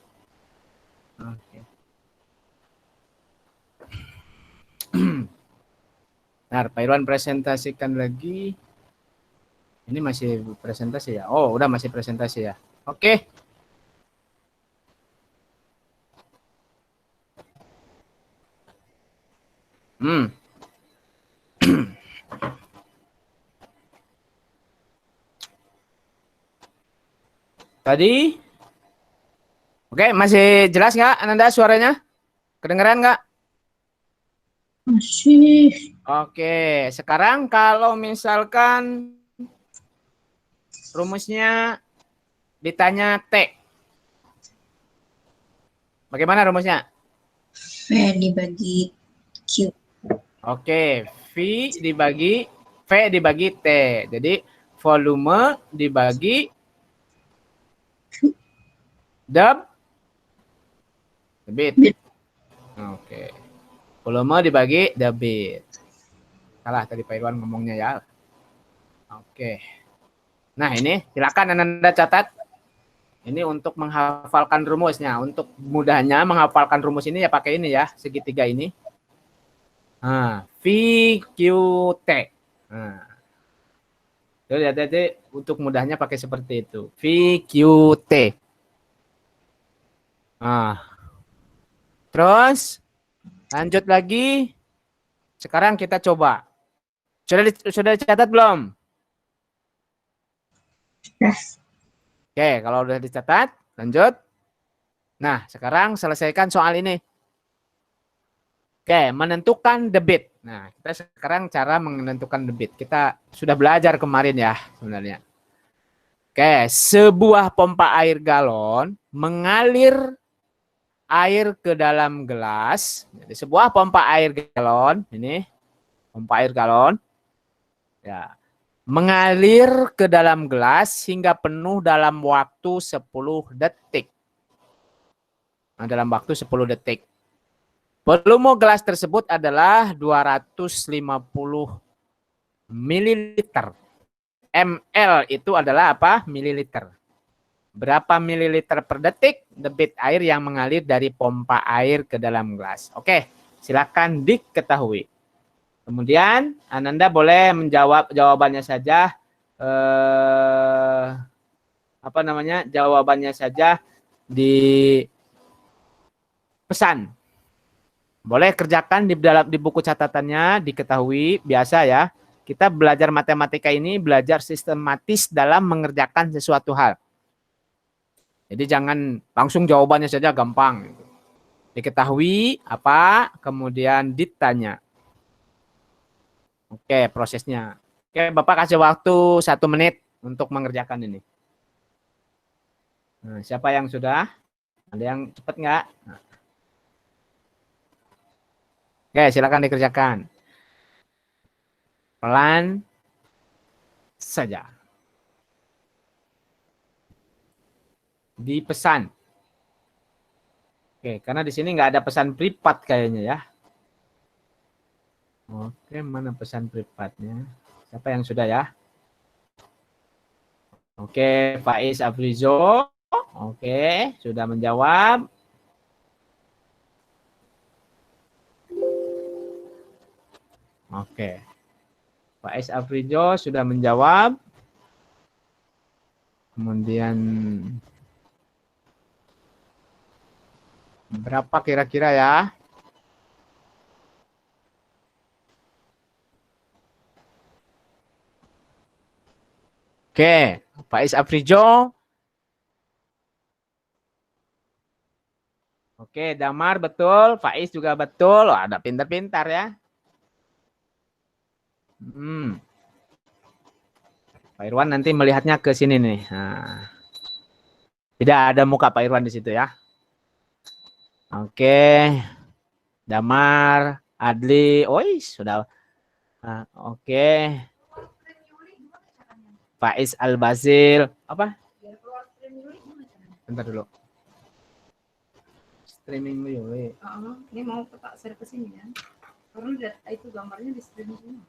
Oke. Nah, Pak Irwan presentasikan lagi. Ini masih presentasi ya? Oh, udah masih presentasi ya. Oke. Hmm. Tadi, oke, masih jelas nggak Ananda suaranya? Kedengeran nggak? Masih. Oke, sekarang kalau misalkan rumusnya ditanya T. Bagaimana rumusnya? V dibagi Q. Oke, V dibagi T. Jadi volume dibagi debit. Bit. Oke. Volume dibagi debit. Salah tadi Pak Irwan ngomongnya ya. Oke. Nah, ini silakan Anda catat. Ini untuk menghafalkan rumusnya. Untuk mudahnya menghafalkan rumus ini ya pakai ini ya, segitiga ini. Nah, VQT. Nah. Jadi untuk mudahnya pakai seperti itu. VQT. Nah. Terus lanjut lagi. Sekarang kita coba. Sudah dicatat belum? Yes. Oke, kalau udah dicatat, lanjut. Nah, sekarang selesaikan soal ini. Oke, menentukan debit. Nah, kita sekarang cara menentukan debit. Kita sudah belajar kemarin ya sebenarnya. Oke, sebuah pompa air galon mengalir air ke dalam gelas. Jadi sebuah pompa air galon, ini pompa air galon. Ya, mengalir ke dalam gelas hingga penuh dalam waktu 10 detik. Nah, dalam waktu 10 detik. Volume gelas tersebut adalah 250 mililiter. ml itu adalah apa? Mililiter. Berapa mililiter per detik debit air yang mengalir dari pompa air ke dalam gelas? Oke, silakan diketahui. Kemudian Ananda boleh menjawab jawabannya saja. Jawabannya saja di pesan. Boleh kerjakan di buku catatannya, diketahui biasa ya. Kita belajar matematika ini belajar sistematis dalam mengerjakan sesuatu hal. Jadi jangan langsung jawabannya saja gampang. Diketahui apa, kemudian ditanya. Oke, prosesnya. Oke, Bapak kasih waktu 1 menit untuk mengerjakan ini. Nah, siapa yang sudah? Ada yang cepat nggak? Nah. Oke, silakan dikerjakan. Pelan saja. Dipesan. Oke, karena di sini nggak ada pesan privat kayaknya ya. Oke, mana pesan privatnya? Siapa yang sudah ya? Oke, Faiz Afrizo. Oke, sudah menjawab. Oke. Faiz Afrizo sudah menjawab. Kemudian berapa kira-kira ya? Oke, Faiz Afrijo. Oke, Damar betul, Faiz juga betul. Oh, ada pintar-pintar ya. Pak Irwan nanti melihatnya ke sini nih. Nah, tidak ada muka Pak Irwan di situ ya. Oke. Damar, Adli, oi sudah. Oke. Faiz Al-Basil, apa? Bentar dulu. Streaming Yuli. Ini mau share ke sini ya. Karena lihat itu gambarnya di streaming semua.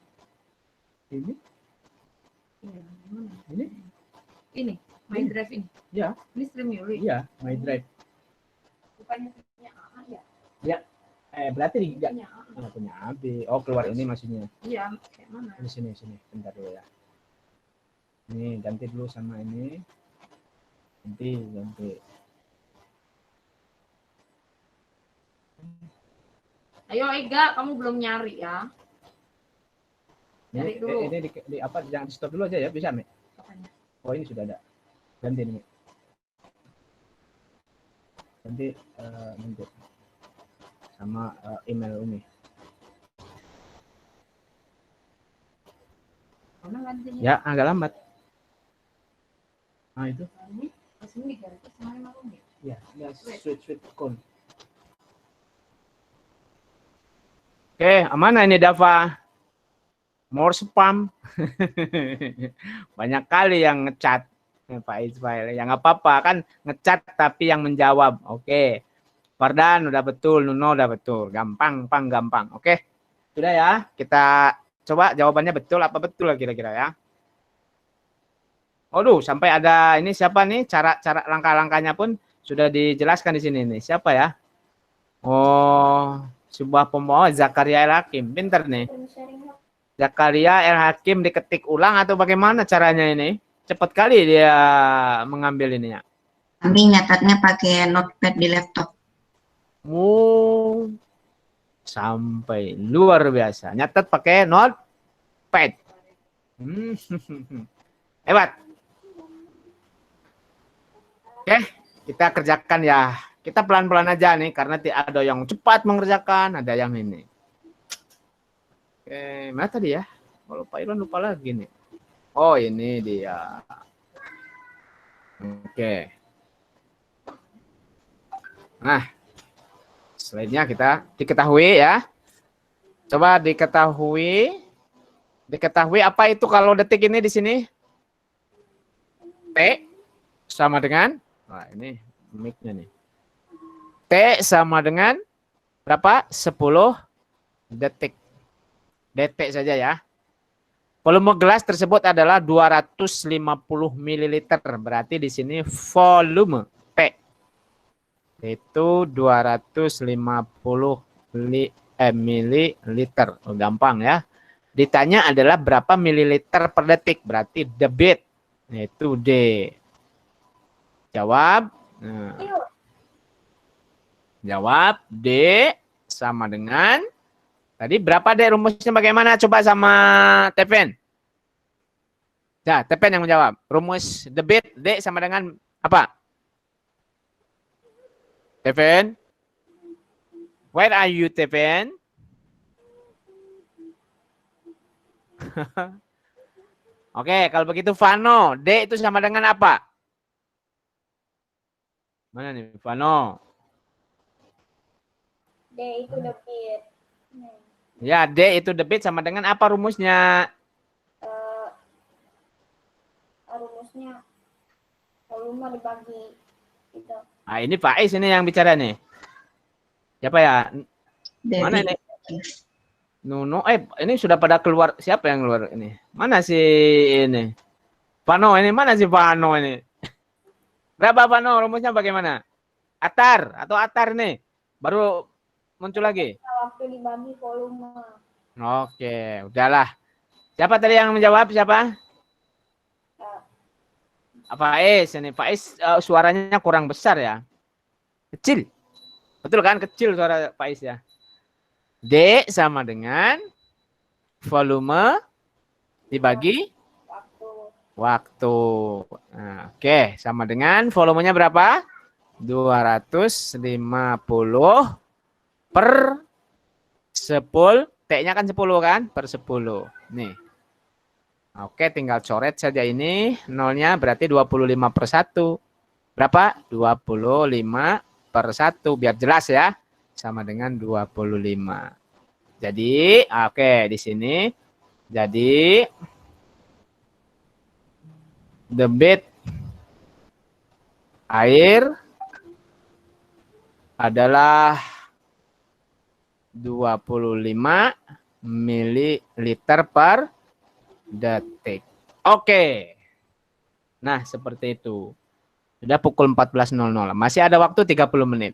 Ini? Iya, mana? Ini? Ini, My Drive ini. Ya. Ini stream Yuli. Iya, My Drive. Bukannya punya AA ya? Ya. Berarti tidak Punya AA. punya Abi. Oh, keluar ini maksudnya. Iya, kayak mana? Di sini. Bentar dulu ya. Ini ganti dulu sama ini. Ganti. Ayo Ega, kamu belum nyari ya? Cari dulu. Ini di apa? Jangan di stop dulu aja ya, bisa Mi? Apanya? Oh, ini sudah ada. Ganti ini. Nanti sama email Umi. Mana gantinya? Ya, agak lambat. Nah, itu. Ini kesini diganti sama yang aku nih. Ya, switch call. Oke, mana ini Dava? More spam. Banyak kali yang ngechat Pak Ismail. Ya nggak apa-apa kan ngechat tapi yang menjawab. Oke. Fardan udah betul, Nuno udah betul. Gampang. Oke. Sudah ya. Kita coba jawabannya betul apa betul kira-kira ya. Aduh, sampai ada ini siapa nih? Cara langkah-langkahnya pun sudah dijelaskan di sini nih. Siapa ya? Oh, sebuah pemohon Zakaria El Hakim. Pinter nih. Zakaria El Hakim diketik ulang atau bagaimana caranya ini? Cepat kali dia mengambil ininya. Kami nyatatnya pakai notepad di laptop. Sampai luar biasa. Nyatat pakai notepad. Hebat. Oke, kita kerjakan ya. Kita pelan-pelan aja nih karena ada yang cepat mengerjakan, ada yang ini. Oke, mana tadi ya? Kalau Pak Irwan lupa lagi nih. Oh, ini dia. Oke. Nah, slide-nya kita diketahui ya. Coba diketahui apa itu kalau detik ini di sini? T sama dengan, wah ini mic-nya nih. T sama dengan berapa? 10 detik. Detik saja ya. Volume gelas tersebut adalah 250 ml. Berarti di sini volume P itu 250 ml. Oh, gampang ya. Ditanya adalah berapa mililiter per detik. Berarti debit. Itu D. Jawab. Nah. Jawab D sama dengan tadi berapa D rumusnya bagaimana? Coba sama Tepen. Ya, Tepen yang menjawab. Rumus debit D sama dengan apa? Tepen? Where are you, Tepen? Oke, kalau begitu Vano, D itu sama dengan apa? Mana nih, Vano? D itu debit. Ya, D itu debit sama dengan apa rumusnya? Rumusnya volume dibagi itu. Nah, ini Pak Is ini yang bicara nih. Siapa ya? Mana ini? Nuno, ini sudah pada keluar. Siapa yang keluar ini? Mana si ini? Vano ini, mana si Vano ini? Berapa Vano? Rumusnya bagaimana? Atar atau Atar nih? Baru muncul lagi. Waktu dibagi volume. Oke, udahlah. Siapa tadi yang menjawab? Siapa? Pak Is ini. Pak Is suaranya kurang besar ya. Kecil. Betul kan? Kecil suara Pak Is ya. D sama dengan volume dibagi waktu. Nah, oke, sama dengan volumenya berapa? 250 per 10. T-nya kan 10 kan? Per 10. Nih. Oke, tinggal coret saja ini. Nolnya berarti 25/1. Berapa? 25/1. Biar jelas ya. Sama dengan 25. Jadi, oke, di sini. Jadi, debit air adalah 25 mililiter per detik. Oke. Nah, seperti itu. Sudah pukul 14.00. Masih ada waktu 30 menit.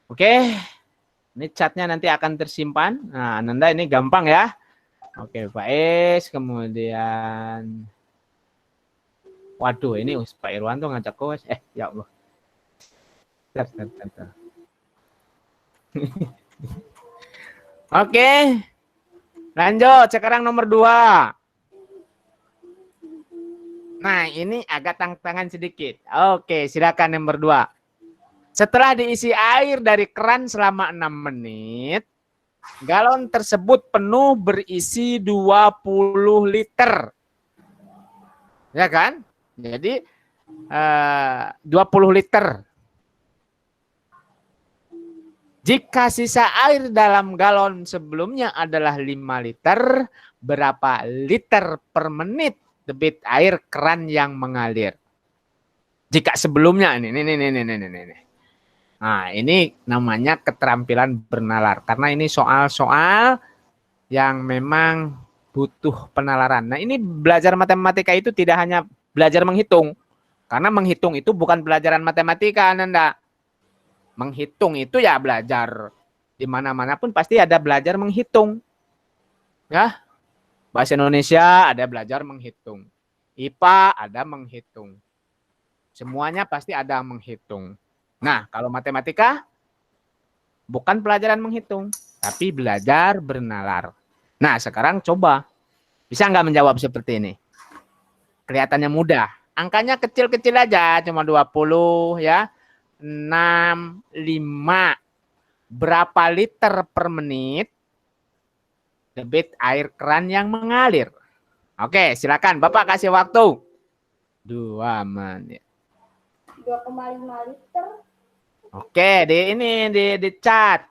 Oke. Ini catnya nanti akan tersimpan. Nah, Ananda ini gampang ya. Oke, Pak Es. Kemudian. Waduh, ini Pak Irwanto ngajak koes. Ya Allah. Oke. Lanjut. Sekarang nomor 2. Nah, ini agak tantangan sedikit. Oke, silakan nomor 2. Setelah diisi air dari keran selama 6 menit, galon tersebut penuh berisi 20 liter. Ya kan? Jadi 20 liter. Jika sisa air dalam galon sebelumnya adalah 5 liter, berapa liter per menit debit air keran yang mengalir? Jika sebelumnya ini. Nah, ini namanya keterampilan bernalar. Karena ini soal-soal yang memang butuh penalaran. Nah, ini belajar matematika itu tidak hanya belajar menghitung. Karena menghitung itu bukan pelajaran matematika, Ananda. Menghitung itu ya belajar. Di mana-mana pun pasti ada belajar menghitung. Ya. Bahasa Indonesia ada belajar menghitung. IPA ada menghitung. Semuanya pasti ada menghitung. Nah, kalau matematika bukan pelajaran menghitung, tapi belajar bernalar. Nah, sekarang coba. Bisa nggak menjawab seperti ini? Kelihatannya mudah. Angkanya kecil-kecil aja, cuma 20 ya. 6, 5. Berapa liter per menit debit air keran yang mengalir? Oke, silakan. Bapak kasih waktu. 2 menit. 2,5 liter. Oke, di chat.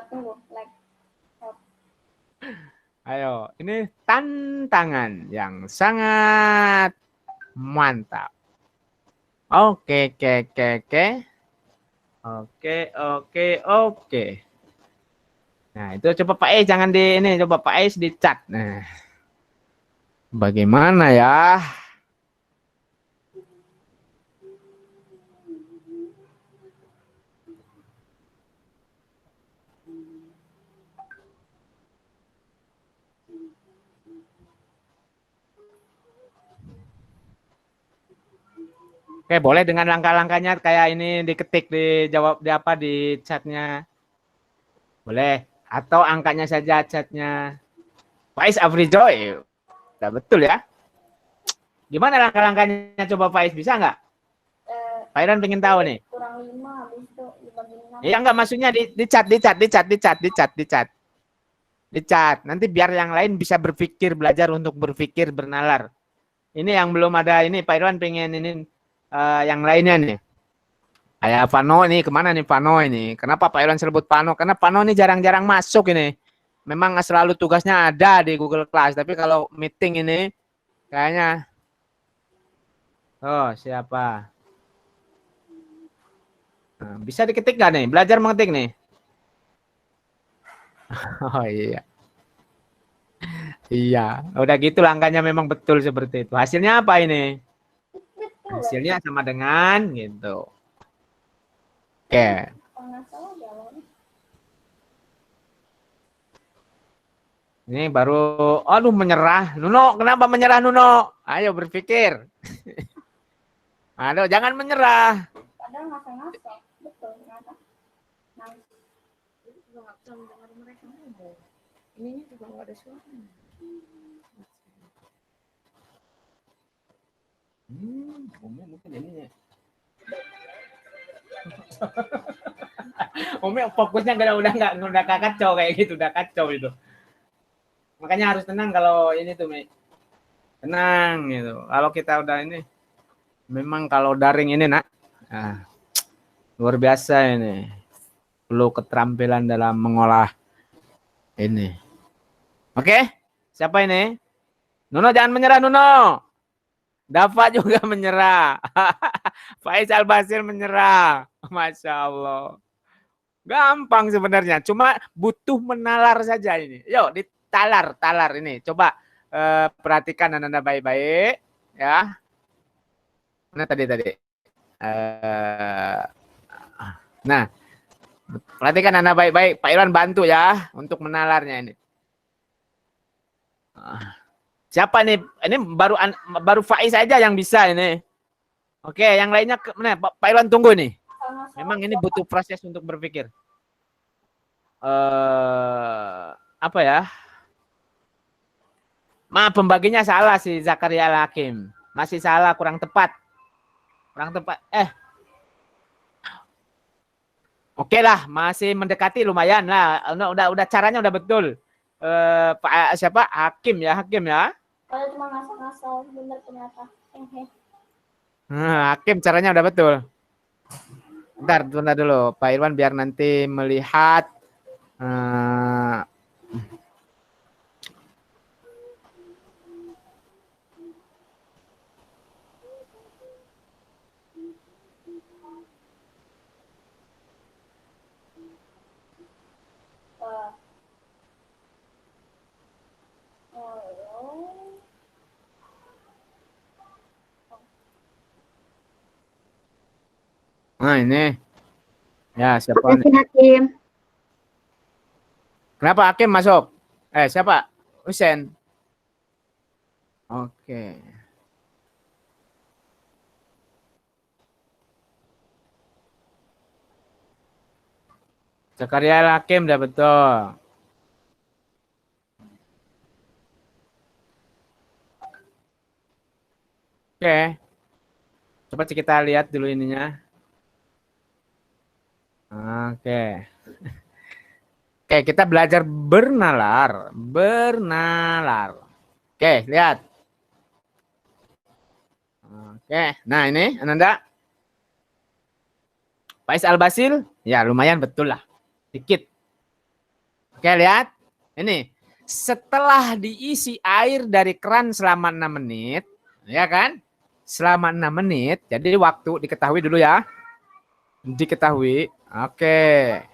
Tunggu, like. Ayo, ini tantangan yang sangat mantap. Oke. Nah, itu coba Pak E jangan di ini, coba Pak E di chat. Nah. Bagaimana ya? Oke, boleh dengan langkah-langkahnya kayak ini diketik, dijawab di apa di chatnya. Boleh. Atau angkanya saja chatnya. Faiz Afrijoy. Udah betul ya. Gimana langkah-langkahnya coba Faiz? Bisa nggak? Pak Iran pengen tahu nih. Kurang 5, habis itu dibagi 6. Ya enggak, maksudnya di chat. Nanti biar yang lain bisa berpikir, belajar untuk berpikir, bernalar. Ini yang belum ada ini, Pak Irwan pengen ini yang lainnya nih. Kayak Pano ini, kemana nih Pano ini? Kenapa Pak Irwan sebut Pano? Karena Pano ini jarang-jarang masuk ini. Memang selalu tugasnya ada di Google Class, tapi kalau meeting ini kayaknya siapa? Nah, bisa diketik nggak nih? Belajar mengetik nih. Oh iya. Iya, udah gitu langkahnya memang betul seperti itu. Hasilnya apa ini? Hasilnya sama dengan gitu. Oke. Ini baru, aduh menyerah. Nuno, kenapa menyerah Nuno? Ayo berpikir. Aduh, jangan menyerah. Padahal ngasal-ngasal. Betul, ternyata. Nangis. Juga nggak bisa mendengar mereka ngomong. Ininya juga nggak ada suaranya. Ome mungkin ininya. Ome fokusnya udah kacau kayak gitu, udah kacau itu. Makanya harus tenang kalau ini tuh, Mi. Tenang gitu. Kalau kita udah ini, memang kalau daring ini, Nak, luar biasa ini. Perlu keterampilan dalam mengolah ini. Oke? Siapa ini? Nuno, jangan menyerah, Nuno. Dafa juga menyerah. Faisal Basir menyerah. Masya Allah. Gampang sebenarnya. Cuma butuh menalar saja ini. Yuk, talar ini. Coba perhatikan Anda baik-baik. Ya. Mana tadi? Nah, perhatikan Anda baik-baik. Pak Irwan bantu ya untuk menalarnya ini. Siapa nih? Ini baru Faiz saja yang bisa ini. Oke, yang lainnya mana? Pak Irwan tunggu nih. Memang ini butuh proses untuk berpikir. Apa ya? Maaf, pembaginya salah si Zakaria Al-Hakim. Masih salah, kurang tepat. Oke lah, masih mendekati lumayan lah. Udah caranya udah betul. Pak siapa? Hakim ya. Kalau cuma ngasal-ngasal bener ternyata. Hakim caranya udah betul. Bentar dulu, Pak Irwan biar nanti melihat. Nah ini. Ya siapa nih? Makasih Hakim. Kenapa Hakim masuk? Siapa? Husen. Oke. Zakaria Al-Hakim udah betul. Oke. Coba kita lihat dulu ininya. Oke. Oke, kita belajar bernalar. Oke, lihat. Oke, nah ini Ananda. Faiz Al-Basil, ya lumayan betul lah. Dikit. Oke, lihat. Ini. Setelah diisi air dari keran selama 6 menit, ya kan? Selama 6 menit, jadi waktu diketahui dulu ya. Diketahui. Oke.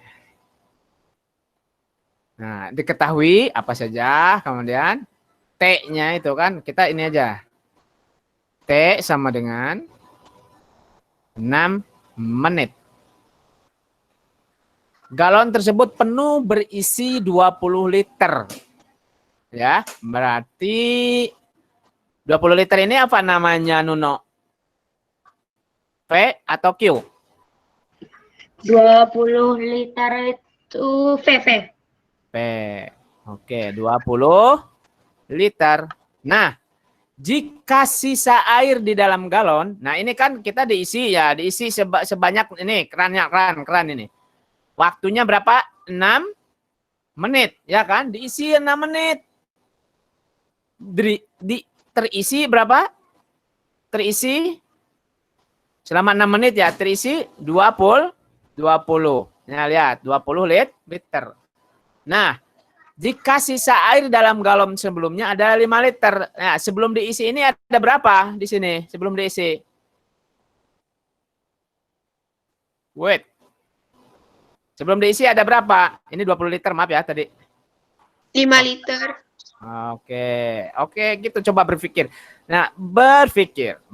Nah, diketahui apa saja, kemudian T-nya itu kan kita ini aja. T sama dengan 6 menit. Galon tersebut penuh berisi 20 liter. Ya, berarti 20 liter ini apa namanya, Nuno? V atau Q? 20 liter itu VV. P. Oke, 20 liter. Nah, jika sisa air di dalam galon, nah ini kan kita diisi sebanyak ini keran ini. Waktunya berapa? 6 menit, ya kan? Diisi 6 menit. Terisi berapa? Terisi selama 6 menit ya, terisi 20. Nah, lihat 20 liter. Nah, jika sisa air dalam galon sebelumnya ada 5 liter. Nah, sebelum diisi ini ada berapa di sini? Sebelum diisi. Wait. Sebelum diisi ada berapa? Ini 20 liter, maaf ya tadi. 5 liter. Oke, gitu coba berpikir. Nah, berpikir.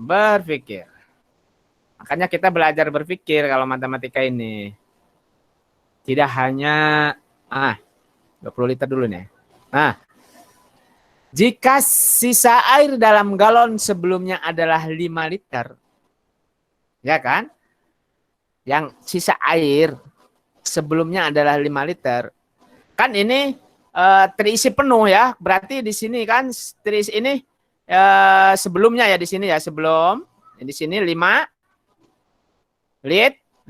Makanya kita belajar berpikir kalau matematika ini. Tidak hanya 20 liter dulu nih. Nah, jika sisa air dalam galon sebelumnya adalah 5 liter. Ya kan? Yang sisa air sebelumnya adalah 5 liter. Kan ini terisi penuh ya. Berarti di sini kan terisi ini sebelumnya ya di sini ya, sebelum di sini 5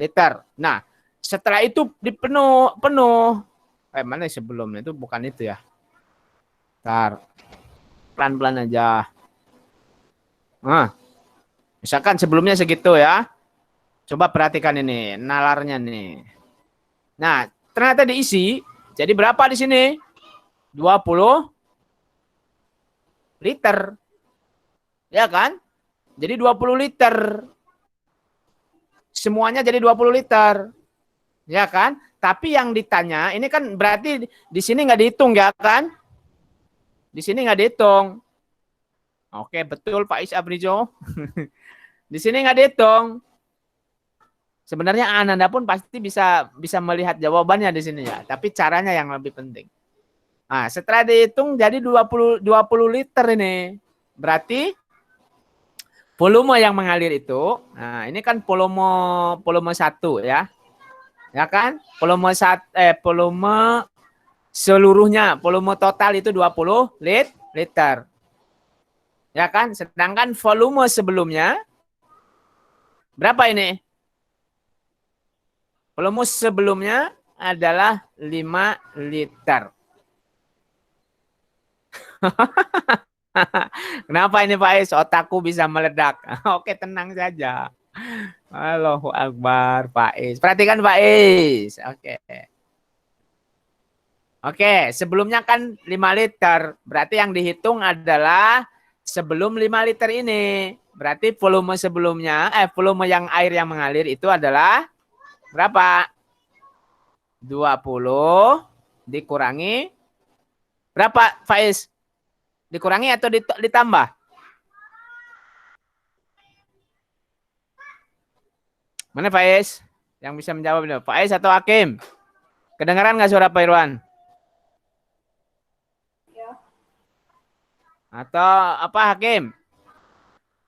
liter. Nah, setelah itu dipenuh. Mana sebelumnya itu bukan itu ya. Ntar. Pelan-pelan aja. Nah, misalkan sebelumnya segitu ya. Coba perhatikan ini, nalarnya nih. Nah, ternyata diisi. Jadi berapa di sini? 20 liter. Ya kan? Jadi 20 liter. Semuanya jadi 20 liter. Ya kan? Tapi yang ditanya, ini kan berarti di sini nggak dihitung ya kan? Di sini nggak dihitung. Oke, betul Pak Is Abrijo. Di sini nggak dihitung. Sebenarnya Ananda pun pasti bisa melihat jawabannya di sini ya. Tapi caranya yang lebih penting. Nah, setelah dihitung jadi 20 liter ini. Berarti volume yang mengalir itu, nah ini kan volume 1 ya. Ya kan? Volume seluruhnya, volume total itu 20 liter. Ya kan? Sedangkan volume sebelumnya berapa ini? Volume sebelumnya adalah 5 liter. Kenapa ini Pak Is? Otakku bisa meledak. Oke, tenang saja. Allahu Akbar, Pak Is. Perhatikan Pak Is. Oke. Oke, sebelumnya kan 5 liter. Berarti yang dihitung adalah sebelum 5 liter ini. Berarti volume sebelumnya, volume yang air yang mengalir itu adalah berapa? 20 dikurangi berapa, Faiz? Dikurangi atau ditambah? Mana Faiz? Yang bisa menjawab itu? Faiz atau Hakim? Kedengaran nggak suara Pak Irwan? Atau apa Hakim?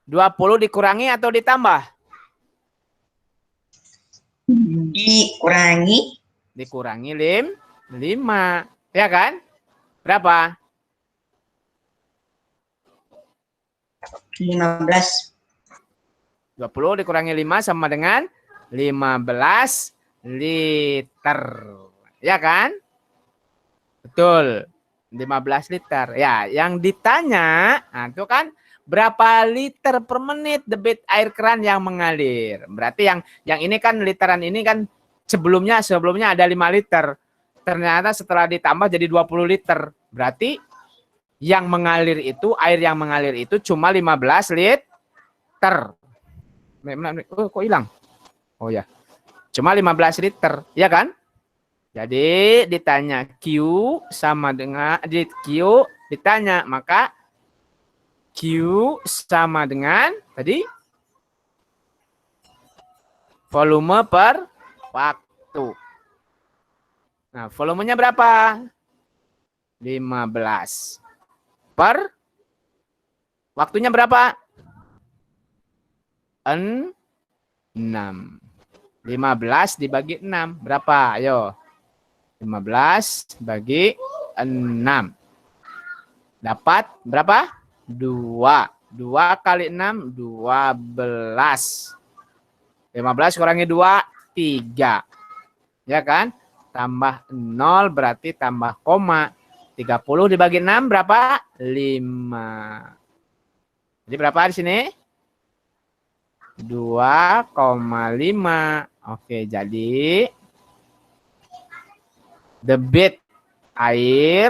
20 dikurangi atau ditambah? Dikurangi. Dikurangi 5. Ya kan? Berapa? 15. 20 dikurangi 5 sama dengan 15 liter. Ya kan? Betul. 15 liter. Ya, yang ditanya, nah itu kan berapa liter per menit debit air keran yang mengalir. Berarti yang ini kan literan ini kan sebelumnya ada 5 liter. Ternyata setelah ditambah jadi 20 liter. Berarti yang mengalir itu, air yang mengalir itu cuma 15 liter. Oh, kok hilang? Oh ya. Cuma 15 liter, ya kan? Jadi ditanya Q sama dengan Q ditanya, maka Q sama dengan tadi volume per waktu. Nah, volumenya berapa? 15 per waktunya berapa? 6. 15 dibagi 6 berapa? Ayo. 15 bagi 6. Dapat berapa? 2. 2 kali 6, 12. 15 kurangi 2, 3. Ya kan? Tambah 0 berarti tambah koma. 30 dibagi 6 berapa? 5. Jadi berapa di sini? 2,5. Oke, jadi debit air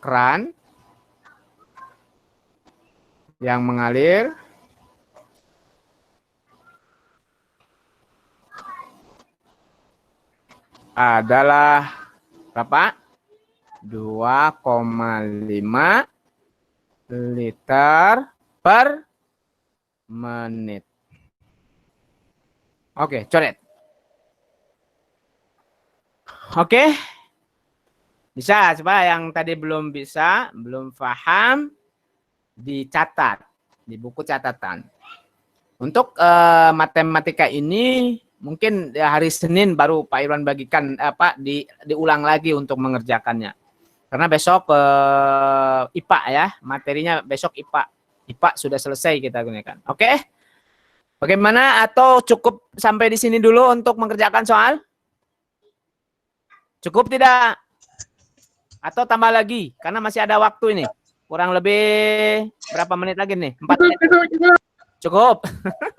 keran yang mengalir adalah berapa? 2,5 liter per menit. Oke, coret. Oke. Bisa, coba yang tadi belum bisa, belum paham, dicatat di buku catatan. Untuk matematika ini mungkin hari Senin baru Pak Irwan bagikan diulang lagi untuk mengerjakannya. Karena besok IPA ya, materinya besok IPA. IPA sudah selesai kita gunakan. Oke? Bagaimana? Atau cukup sampai di sini dulu untuk mengerjakan soal? Cukup tidak? Atau tambah lagi? Karena masih ada waktu ini. Kurang lebih berapa menit lagi nih? 4 menit. Cukup?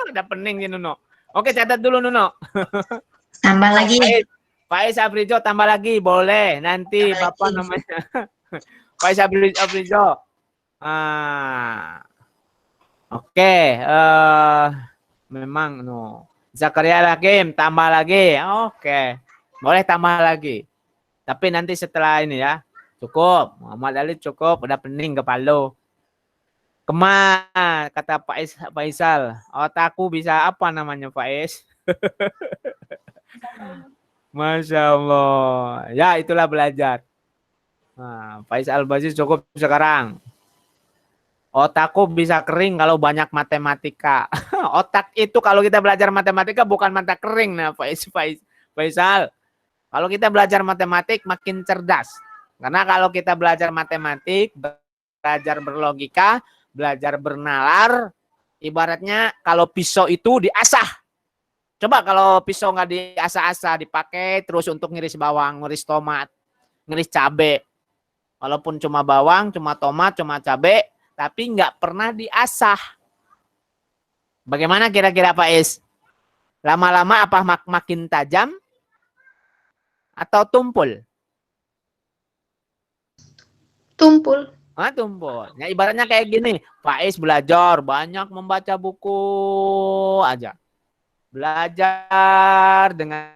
Udah pening nih Nuno. Oke, catat dulu Nuno. Tambah lagi. Faiz Afrijo tambah lagi. Boleh. Nanti Tambah Bapak lagi. namanya. Faiz Afrijo. Oke. Memang no. Zakaria Hakim tambah lagi. Oke. Boleh tambah lagi. Tapi nanti setelah ini ya. Cukup. Muhammad Ali cukup. Udah pening kepala. Kata Faisal. Otakku bisa apa namanya Faiz? Masya Allah. Ya itulah belajar. Nah, Faisal Basis cukup sekarang. Otakku bisa kering kalau banyak matematika. Otak itu kalau kita belajar matematika bukan mata kering. Nah, Faisal. Kalau kita belajar matematik makin cerdas. Karena kalau kita belajar matematik, belajar berlogika, belajar bernalar, ibaratnya kalau pisau itu diasah. Coba kalau pisau nggak diasah-asah, dipakai terus untuk ngiris bawang, ngiris tomat, ngiris cabai. Walaupun cuma bawang, cuma tomat, cuma cabai, tapi nggak pernah diasah. Bagaimana kira-kira Pak Is? Lama-lama apa makin tajam atau tumpul? Tumpul. Tumpul. Ya ibaratnya kayak gini, Pak Is belajar banyak membaca buku aja. Belajar dengan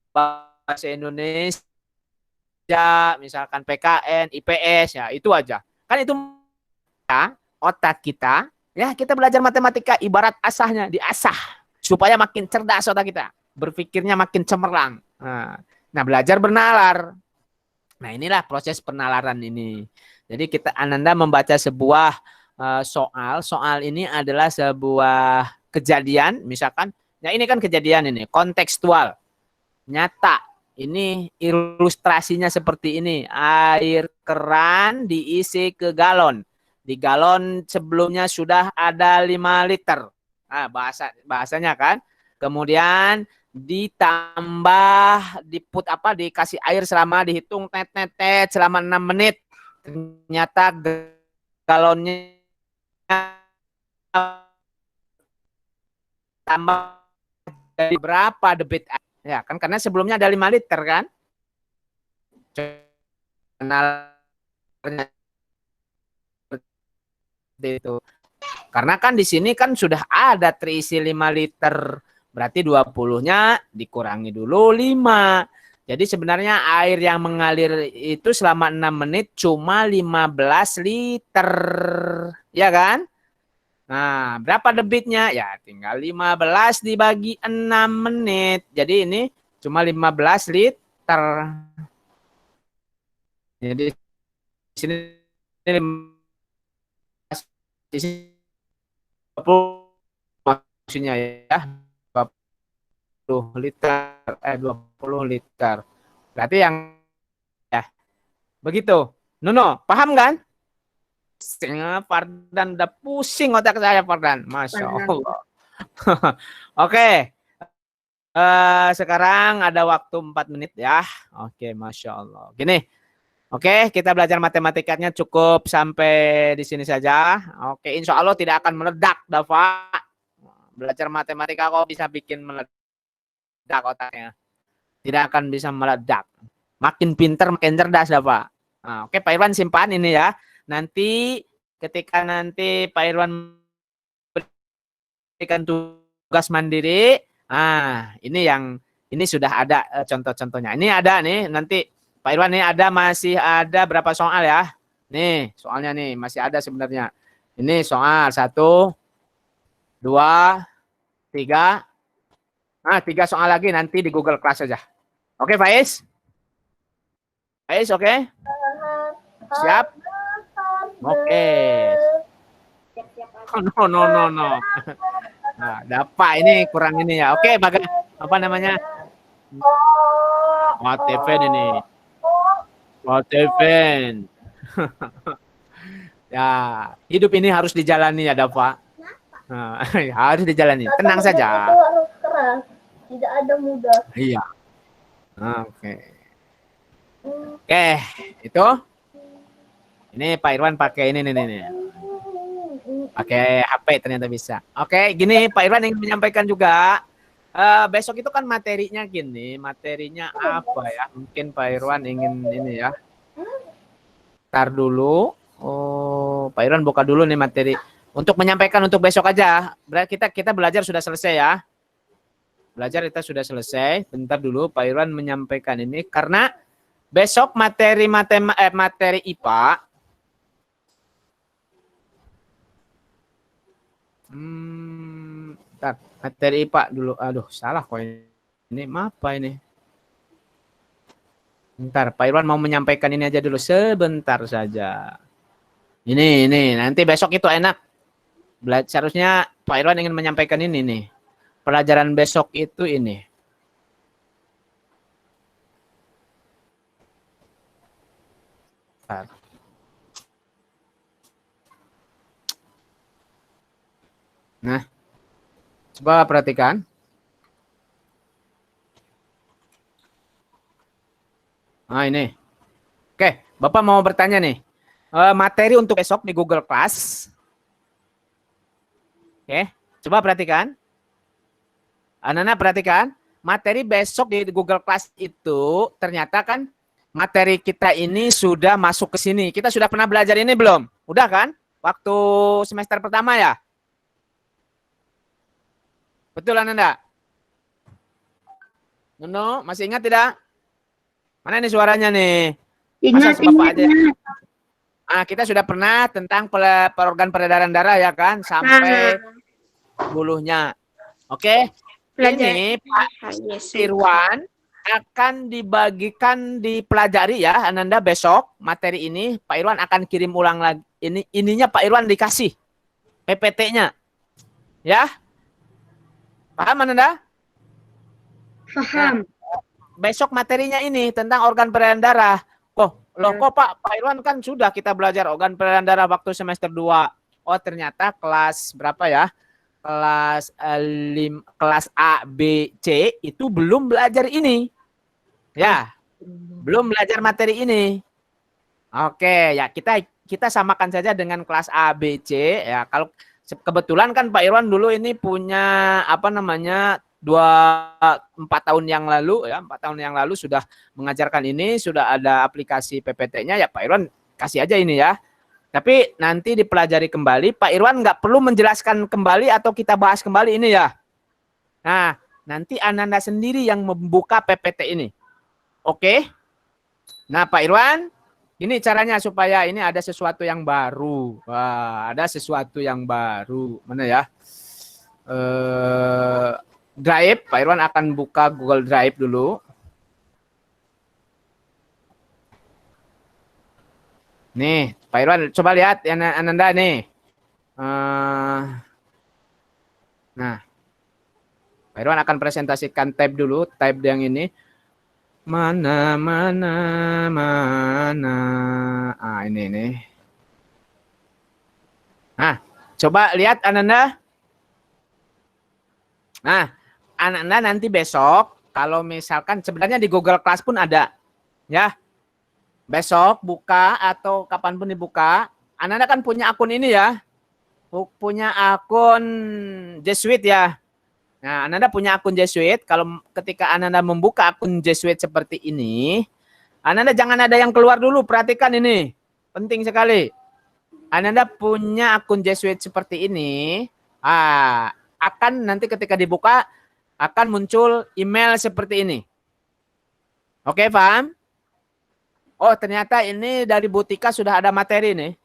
bahasa Indonesia, misalkan PKN, IPS, ya itu aja. Kan itu ya, otak kita, ya kita belajar matematika ibarat asahnya, diasah supaya makin cerdas otak kita, berpikirnya makin cemerlang. Nah belajar bernalar. Nah inilah proses penalaran ini. Jadi Ananda membaca sebuah soal ini adalah sebuah kejadian, misalkan, ya ini kan kejadian ini, kontekstual, nyata. Ini ilustrasinya seperti ini, air keran diisi ke galon. Di galon sebelumnya sudah ada 5 liter. Nah, bahasanya kan. Kemudian ditambah dikasih air selama dihitung tet selama 6 menit. Ternyata galonnya tambah jadi berapa debit air? Ya kan karena sebelumnya ada 5 liter kan. Itu. Karena kan di sini kan sudah ada terisi 5 liter. Berarti 20-nya dikurangi dulu 5. Jadi sebenarnya air yang mengalir itu selama 6 menit cuma 15 liter. Ya kan? Nah, berapa debitnya? Ya, tinggal 15 dibagi 6 menit. Jadi ini cuma 15 liter. Jadi di sini 20 maksudnya ya. 20 liter. Berarti yang ya begitu. Nuno, paham kan? Fardan udah pusing otak saya Fardan. Masya Allah. Oke. Sekarang ada waktu 4 menit ya. Oke, Masya Allah. Gini. Oke, kita belajar matematikanya cukup sampai di sini saja. Oke, insya Allah tidak akan meledak, Dava. Belajar matematika kok bisa bikin meledak otaknya. Tidak akan bisa meledak. Makin pinter, makin cerdas, Dava. Nah, oke, Pak Irwan simpan ini ya. Nanti ketika nanti Pak Irwan berikan tugas mandiri, ini sudah ada contoh-contohnya. Ini ada nih, nanti Pak Irwan nih masih ada berapa soal ya? Nih, soalnya nih masih ada sebenarnya. Ini soal 1, 2, 3. 3 soal lagi nanti di Google Class saja. Oke, Faiz? Faiz, oke? Siap? Oke. Oh, no. Nah, dapat ini kurang ini ya. Oke, apa namanya? Wateven ini. Wateven. Ya, hidup ini harus dijalani ya, Dava. Nah, harus dijalani. Tenang saja. Itu harus keras. Tidak ada mudah. Iya. Oke. Oke, itu. Ini Pak Irwan pakai ini nih. Pakai HP ternyata bisa. Oke, gini Pak Irwan ingin menyampaikan juga. Besok itu kan materinya gini. Materinya apa ya? Mungkin Pak Irwan ingin ini ya. Ntar dulu. Oh, Pak Irwan buka dulu nih materi. Untuk menyampaikan untuk besok aja. Berarti kita belajar sudah selesai ya. Belajar kita sudah selesai. Bentar dulu Pak Irwan menyampaikan ini. Karena besok materi IPA. Bentar, materi IPA dulu. Aduh, salah kok ini. Apa ini? Bentar, Pak Irwan mau menyampaikan ini aja dulu. Sebentar saja. Ini. Nanti besok itu enak. Seharusnya Pak Irwan ingin menyampaikan ini nih. Pelajaran besok itu ini. Bentar. Nah, coba perhatikan. Nah, ini. Oke, Bapak mau bertanya nih. Materi untuk besok di Google Class. Oke, coba perhatikan. Anak-anak perhatikan. Materi besok di Google Class itu ternyata kan materi kita ini sudah masuk ke sini. Kita sudah pernah belajar ini belum? Udah kan? Waktu semester pertama ya? Betul Ananda? Nuno, masih ingat tidak? Mana nih suaranya nih? Ingat, Masa Bapak aja? ingat. Kita sudah pernah tentang organ peredaran darah ya kan? Sampai bulunya. Oke. Ini Pak Irwan akan dibagikan dipelajari ya Ananda besok materi ini. Pak Irwan akan kirim ulang lagi. Ininya Pak Irwan dikasih PPT-nya. Ya? Paham Ananda? Paham. Besok materinya ini tentang organ peredaran darah. Loh kok Pak Irwan kan sudah kita belajar organ peredaran darah waktu semester 2. Oh ternyata kelas berapa ya? Kelas A, B, C itu belum belajar ini. Ya. Belum belajar materi ini. Oke, ya kita samakan saja dengan kelas A, B, C ya. Kalau kebetulan kan Pak Irwan dulu ini punya 4 tahun yang lalu ya, 4 tahun yang lalu sudah mengajarkan ini, sudah ada aplikasi PPT-nya ya Pak Irwan kasih aja ini ya. Tapi nanti dipelajari kembali, Pak Irwan nggak perlu menjelaskan kembali atau kita bahas kembali ini ya. Nah, nanti Ananda sendiri yang membuka PPT ini. Oke? Nah, Pak Irwan, ini caranya supaya ini ada sesuatu yang baru. Wah, ada sesuatu yang baru. Mana ya? Drive, Pak Irwan akan buka Google Drive dulu. Nih, Pak Irwan coba lihat ya Ananda nih. Nah, Pak Irwan akan presentasikan tab dulu, tab yang ini. Mana. Ini nih. Nah, coba lihat Ananda. Nah, Ananda nanti besok kalau misalkan sebenarnya di Google Class pun ada. Ya. Besok buka atau kapanpun dibuka, Ananda kan punya akun ini ya. Punya akun G Suite ya. Nah, Ananda punya akun G Suite. Kalau ketika Ananda membuka akun G Suite seperti ini, Ananda jangan ada yang keluar dulu. Perhatikan ini. Penting sekali. Ananda punya akun G Suite seperti ini. Akan nanti ketika dibuka, akan muncul email seperti ini. Oke, paham? Oh, ternyata ini dari Butika sudah ada materi nih.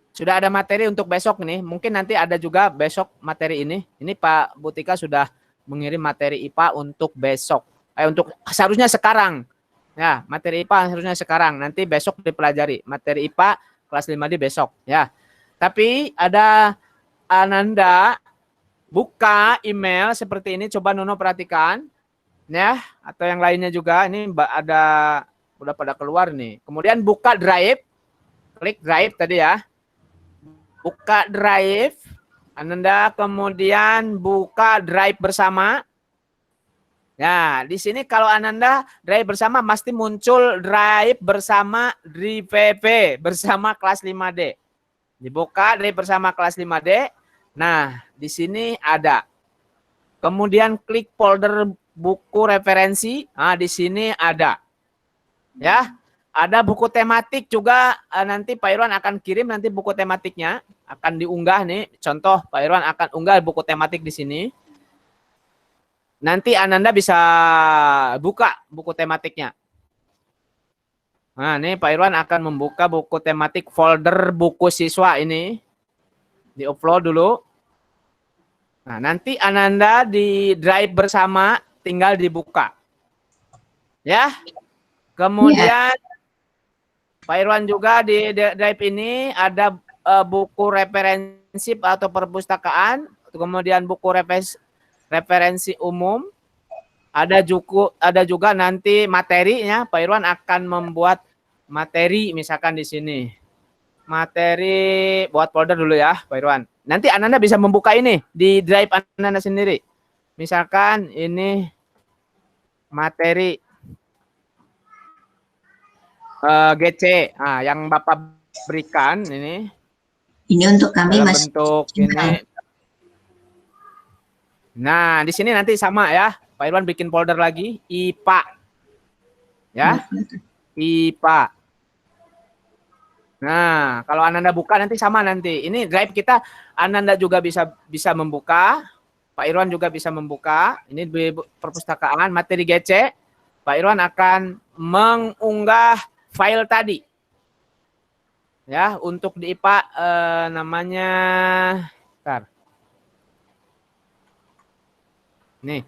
Sudah ada materi untuk besok nih. Mungkin nanti ada juga besok materi ini. Ini Pak Butika sudah mengirim materi IPA untuk besok. Untuk seharusnya sekarang. Ya, materi IPA harusnya sekarang. Nanti besok dipelajari. Materi IPA kelas 5D besok. Ya. Tapi ada Ananda buka email seperti ini. Coba Nuno perhatikan. Ya, atau yang lainnya juga. Ini ada udah pada keluar nih. Kemudian buka Drive. Klik Drive tadi ya. Buka Drive. Ananda kemudian buka Drive bersama. Ya, di sini kalau Ananda Drive bersama pasti muncul Drive bersama di PP bersama kelas 5D. Dibuka Drive bersama kelas 5D. Nah, di sini ada. Kemudian klik folder buku referensi. Nah, di sini ada. Ya, ada buku tematik juga. Nanti Pak Irwan akan kirim nanti buku tematiknya akan diunggah nih. Contoh Pak Irwan akan unggah buku tematik di sini. Nanti Ananda bisa buka buku tematiknya. Nah, ini Pak Irwan akan membuka buku tematik folder buku siswa ini. Di-upload dulu. Nah, nanti Ananda di Drive bersama tinggal dibuka. Ya. Kemudian Pak Irwan juga di Drive ini ada buku referensi atau perpustakaan, kemudian buku referensi umum, ada juga nanti materinya. Pak Irwan akan membuat materi misalkan di sini. Materi buat folder dulu ya, Pak Irwan. Nanti Ananda bisa membuka ini di Drive Ananda sendiri. Misalkan ini materi GC, yang Bapak berikan ini. Ini untuk kami dalam Mas. bentuk ini. Nah, di sini nanti sama ya. Pak Irwan bikin folder lagi, IPA. Ya. IPA. Nah, kalau Ananda buka nanti sama nanti. Ini Drive kita Ananda juga bisa membuka. Pak Irwan juga bisa membuka. Ini di perpustakaan materi GC. Pak Irwan akan mengunggah file tadi. Ya, untuk di IPA namanya nih.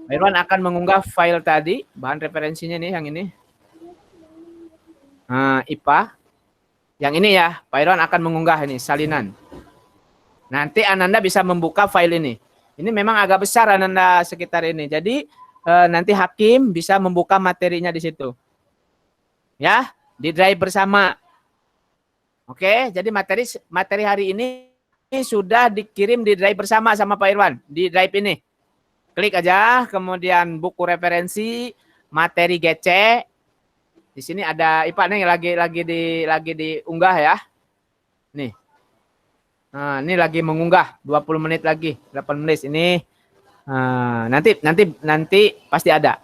Pak Irwan akan mengunggah file tadi, bahan referensinya nih yang ini. IPA. Yang ini ya, Pak Irwan akan mengunggah ini salinan. Nanti Ananda bisa membuka file ini. Ini memang agak besar Ananda sekitar ini. Jadi nanti hakim bisa membuka materinya di situ. Ya, di Drive bersama. Oke, jadi materi hari ini sudah dikirim di Drive bersama sama Pak Irwan di Drive ini. Klik aja, kemudian buku referensi, materi GC. Di sini ada IPA nih lagi diunggah ya. Nih. Nah, ini lagi mengunggah 20 menit lagi, 8 menit ini. Nanti pasti ada.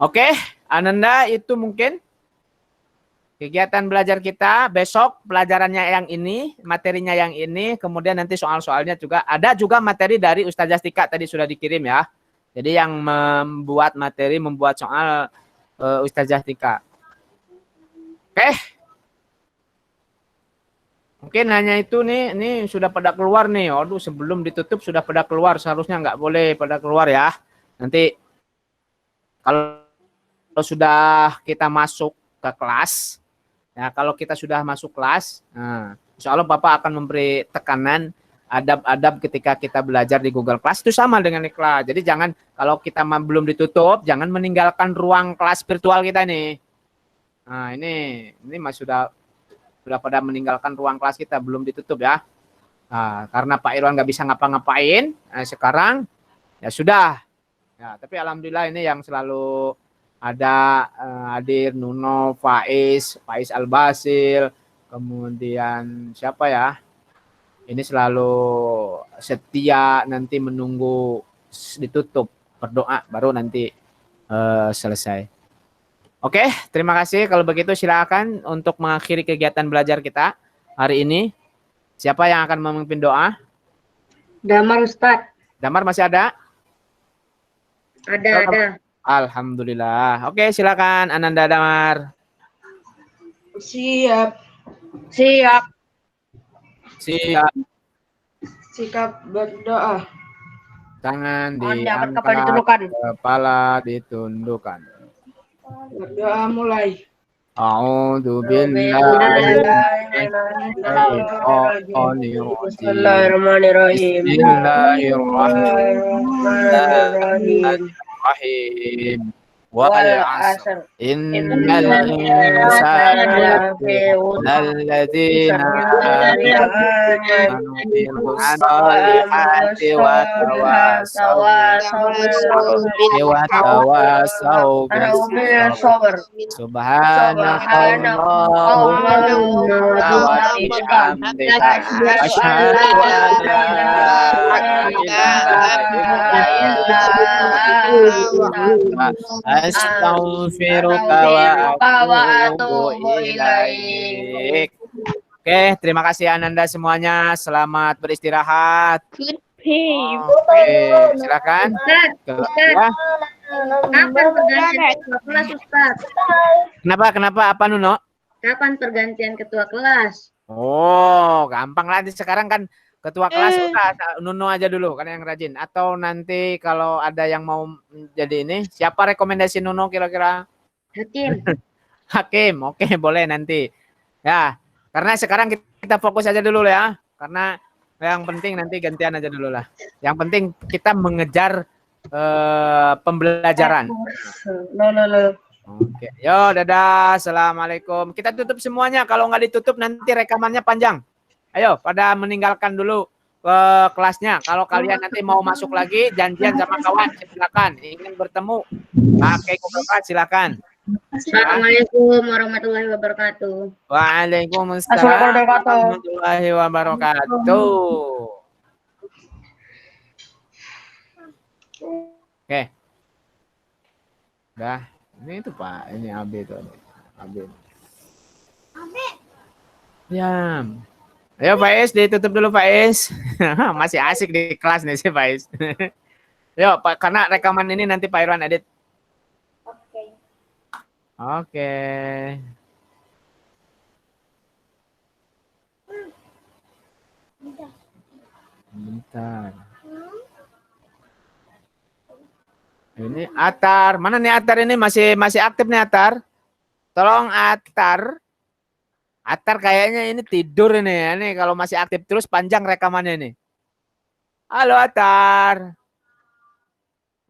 Oke, Ananda itu mungkin kegiatan belajar kita besok, pelajarannya yang ini, materinya yang ini, kemudian nanti soal-soalnya juga ada juga materi dari Ustazah Tika tadi sudah dikirim ya. Jadi yang membuat materi, membuat soal Ustazah Tika. Oke. Mungkin hanya itu nih, ini sudah pada keluar nih. Aduh, sebelum ditutup sudah pada keluar, seharusnya nggak boleh pada keluar ya. Nanti kalau sudah kita masuk ke kelas, ya kalau kita sudah masuk kelas, insya Allah Bapak akan memberi tekanan adab-adab ketika kita belajar di Google Class itu sama dengan di kelas. Jadi jangan kalau kita belum ditutup, jangan meninggalkan ruang kelas virtual kita nih. Nah ini masih sudah pada meninggalkan ruang kelas kita, belum ditutup ya. Nah, karena Pak Irwan nggak bisa ngapa-ngapain, sekarang ya sudah. Ya, tapi alhamdulillah ini yang selalu ada hadir Nuno, Faiz Al-Basil, kemudian siapa ya? Ini selalu setia nanti menunggu ditutup, berdoa baru nanti selesai. Oke, terima kasih. Kalau begitu silakan untuk mengakhiri kegiatan belajar kita hari ini. Siapa yang akan memimpin doa? Damar Ustaz. Damar masih ada? Ada. Alhamdulillah. Oke, silakan Ananda Damar. Siap. Sikap berdoa. Tangan diangkat, diangkat, kepala ditundukkan. Berdoa mulai. A'udzu Bismillahirrahmanirrahim. Bismillahirrahmanirrahim. Bismillahirrahmanirrahim. Wal 'asr. Innal Innal insana insana lafi alladzina amanu bil salihati wa tawasaw bis sabr. Subhanakallahumma wa bihamdika asyhadu an la ilaha illa anta astaghfiruka wa atubu ilaik. Oke, terima kasih Ananda semuanya. Selamat beristirahat. Oke, silakan. Ya. Kapan pergantian ketua kelas, Ustaz? Kenapa? Apa Nuno? Kapan pergantian ketua kelas? Oh, gampang lah. Sekarang kan ketua kelas udah Nuno aja dulu kan yang rajin. Atau nanti kalau ada yang mau jadi ini, siapa rekomendasi Nuno kira-kira? Hakim. Hakim. Oke, boleh nanti. Ya, karena sekarang kita fokus aja dulu ya. Karena yang penting nanti gantian aja dulu lah. Yang penting kita mengejar pembelajaran. Oke, yo dadah, assalamualaikum. Kita tutup semuanya. Kalau nggak ditutup nanti rekamannya panjang. Ayo, pada meninggalkan dulu kelasnya. Kalau kalian nanti mau masuk lagi, janjian sama kawan, silakan. Ingin bertemu, pakai Google silakan. Assalamualaikum warahmatullahi wabarakatuh. Waalaikumsalam warahmatullahi wabarakatuh. Oke. Udah. Ini itu Pak. Ini AB itu. AB. Ya. Ayo Faiz, ditutup dulu Faiz. Masih asik di kelas nih si Faiz. Yuk, Pak, karena rekaman ini nanti Pak Irwan edit. Oke. Bentar. Ini Atar. Mana nih Atar ini masih aktif nih Atar? Tolong Atar. Atar kayaknya ini tidur ini ya. Ini kalau masih aktif terus panjang rekamannya nih. Halo Atar.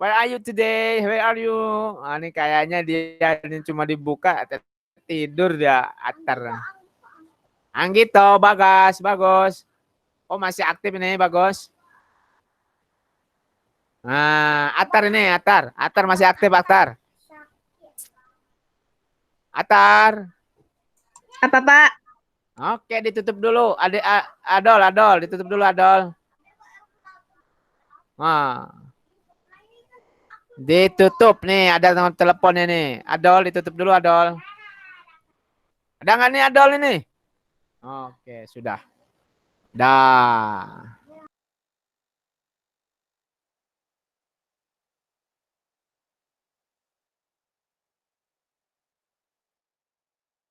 Where are you today? Where are you? Ah, ini kayaknya dia ini cuma dibuka tidur dia Atar. Anggito, bagus. Oh masih aktif ini bagus. Nah, Atar ini Atar masih aktif Atar. Apa, Pak? Oke, ditutup dulu. Adol, ditutup dulu Adol. Nah. Ditutup nih, ada nomor teleponnya nih. Adol, ditutup dulu Adol. Ada nggak nih Adol ini? Oke, sudah. Dah.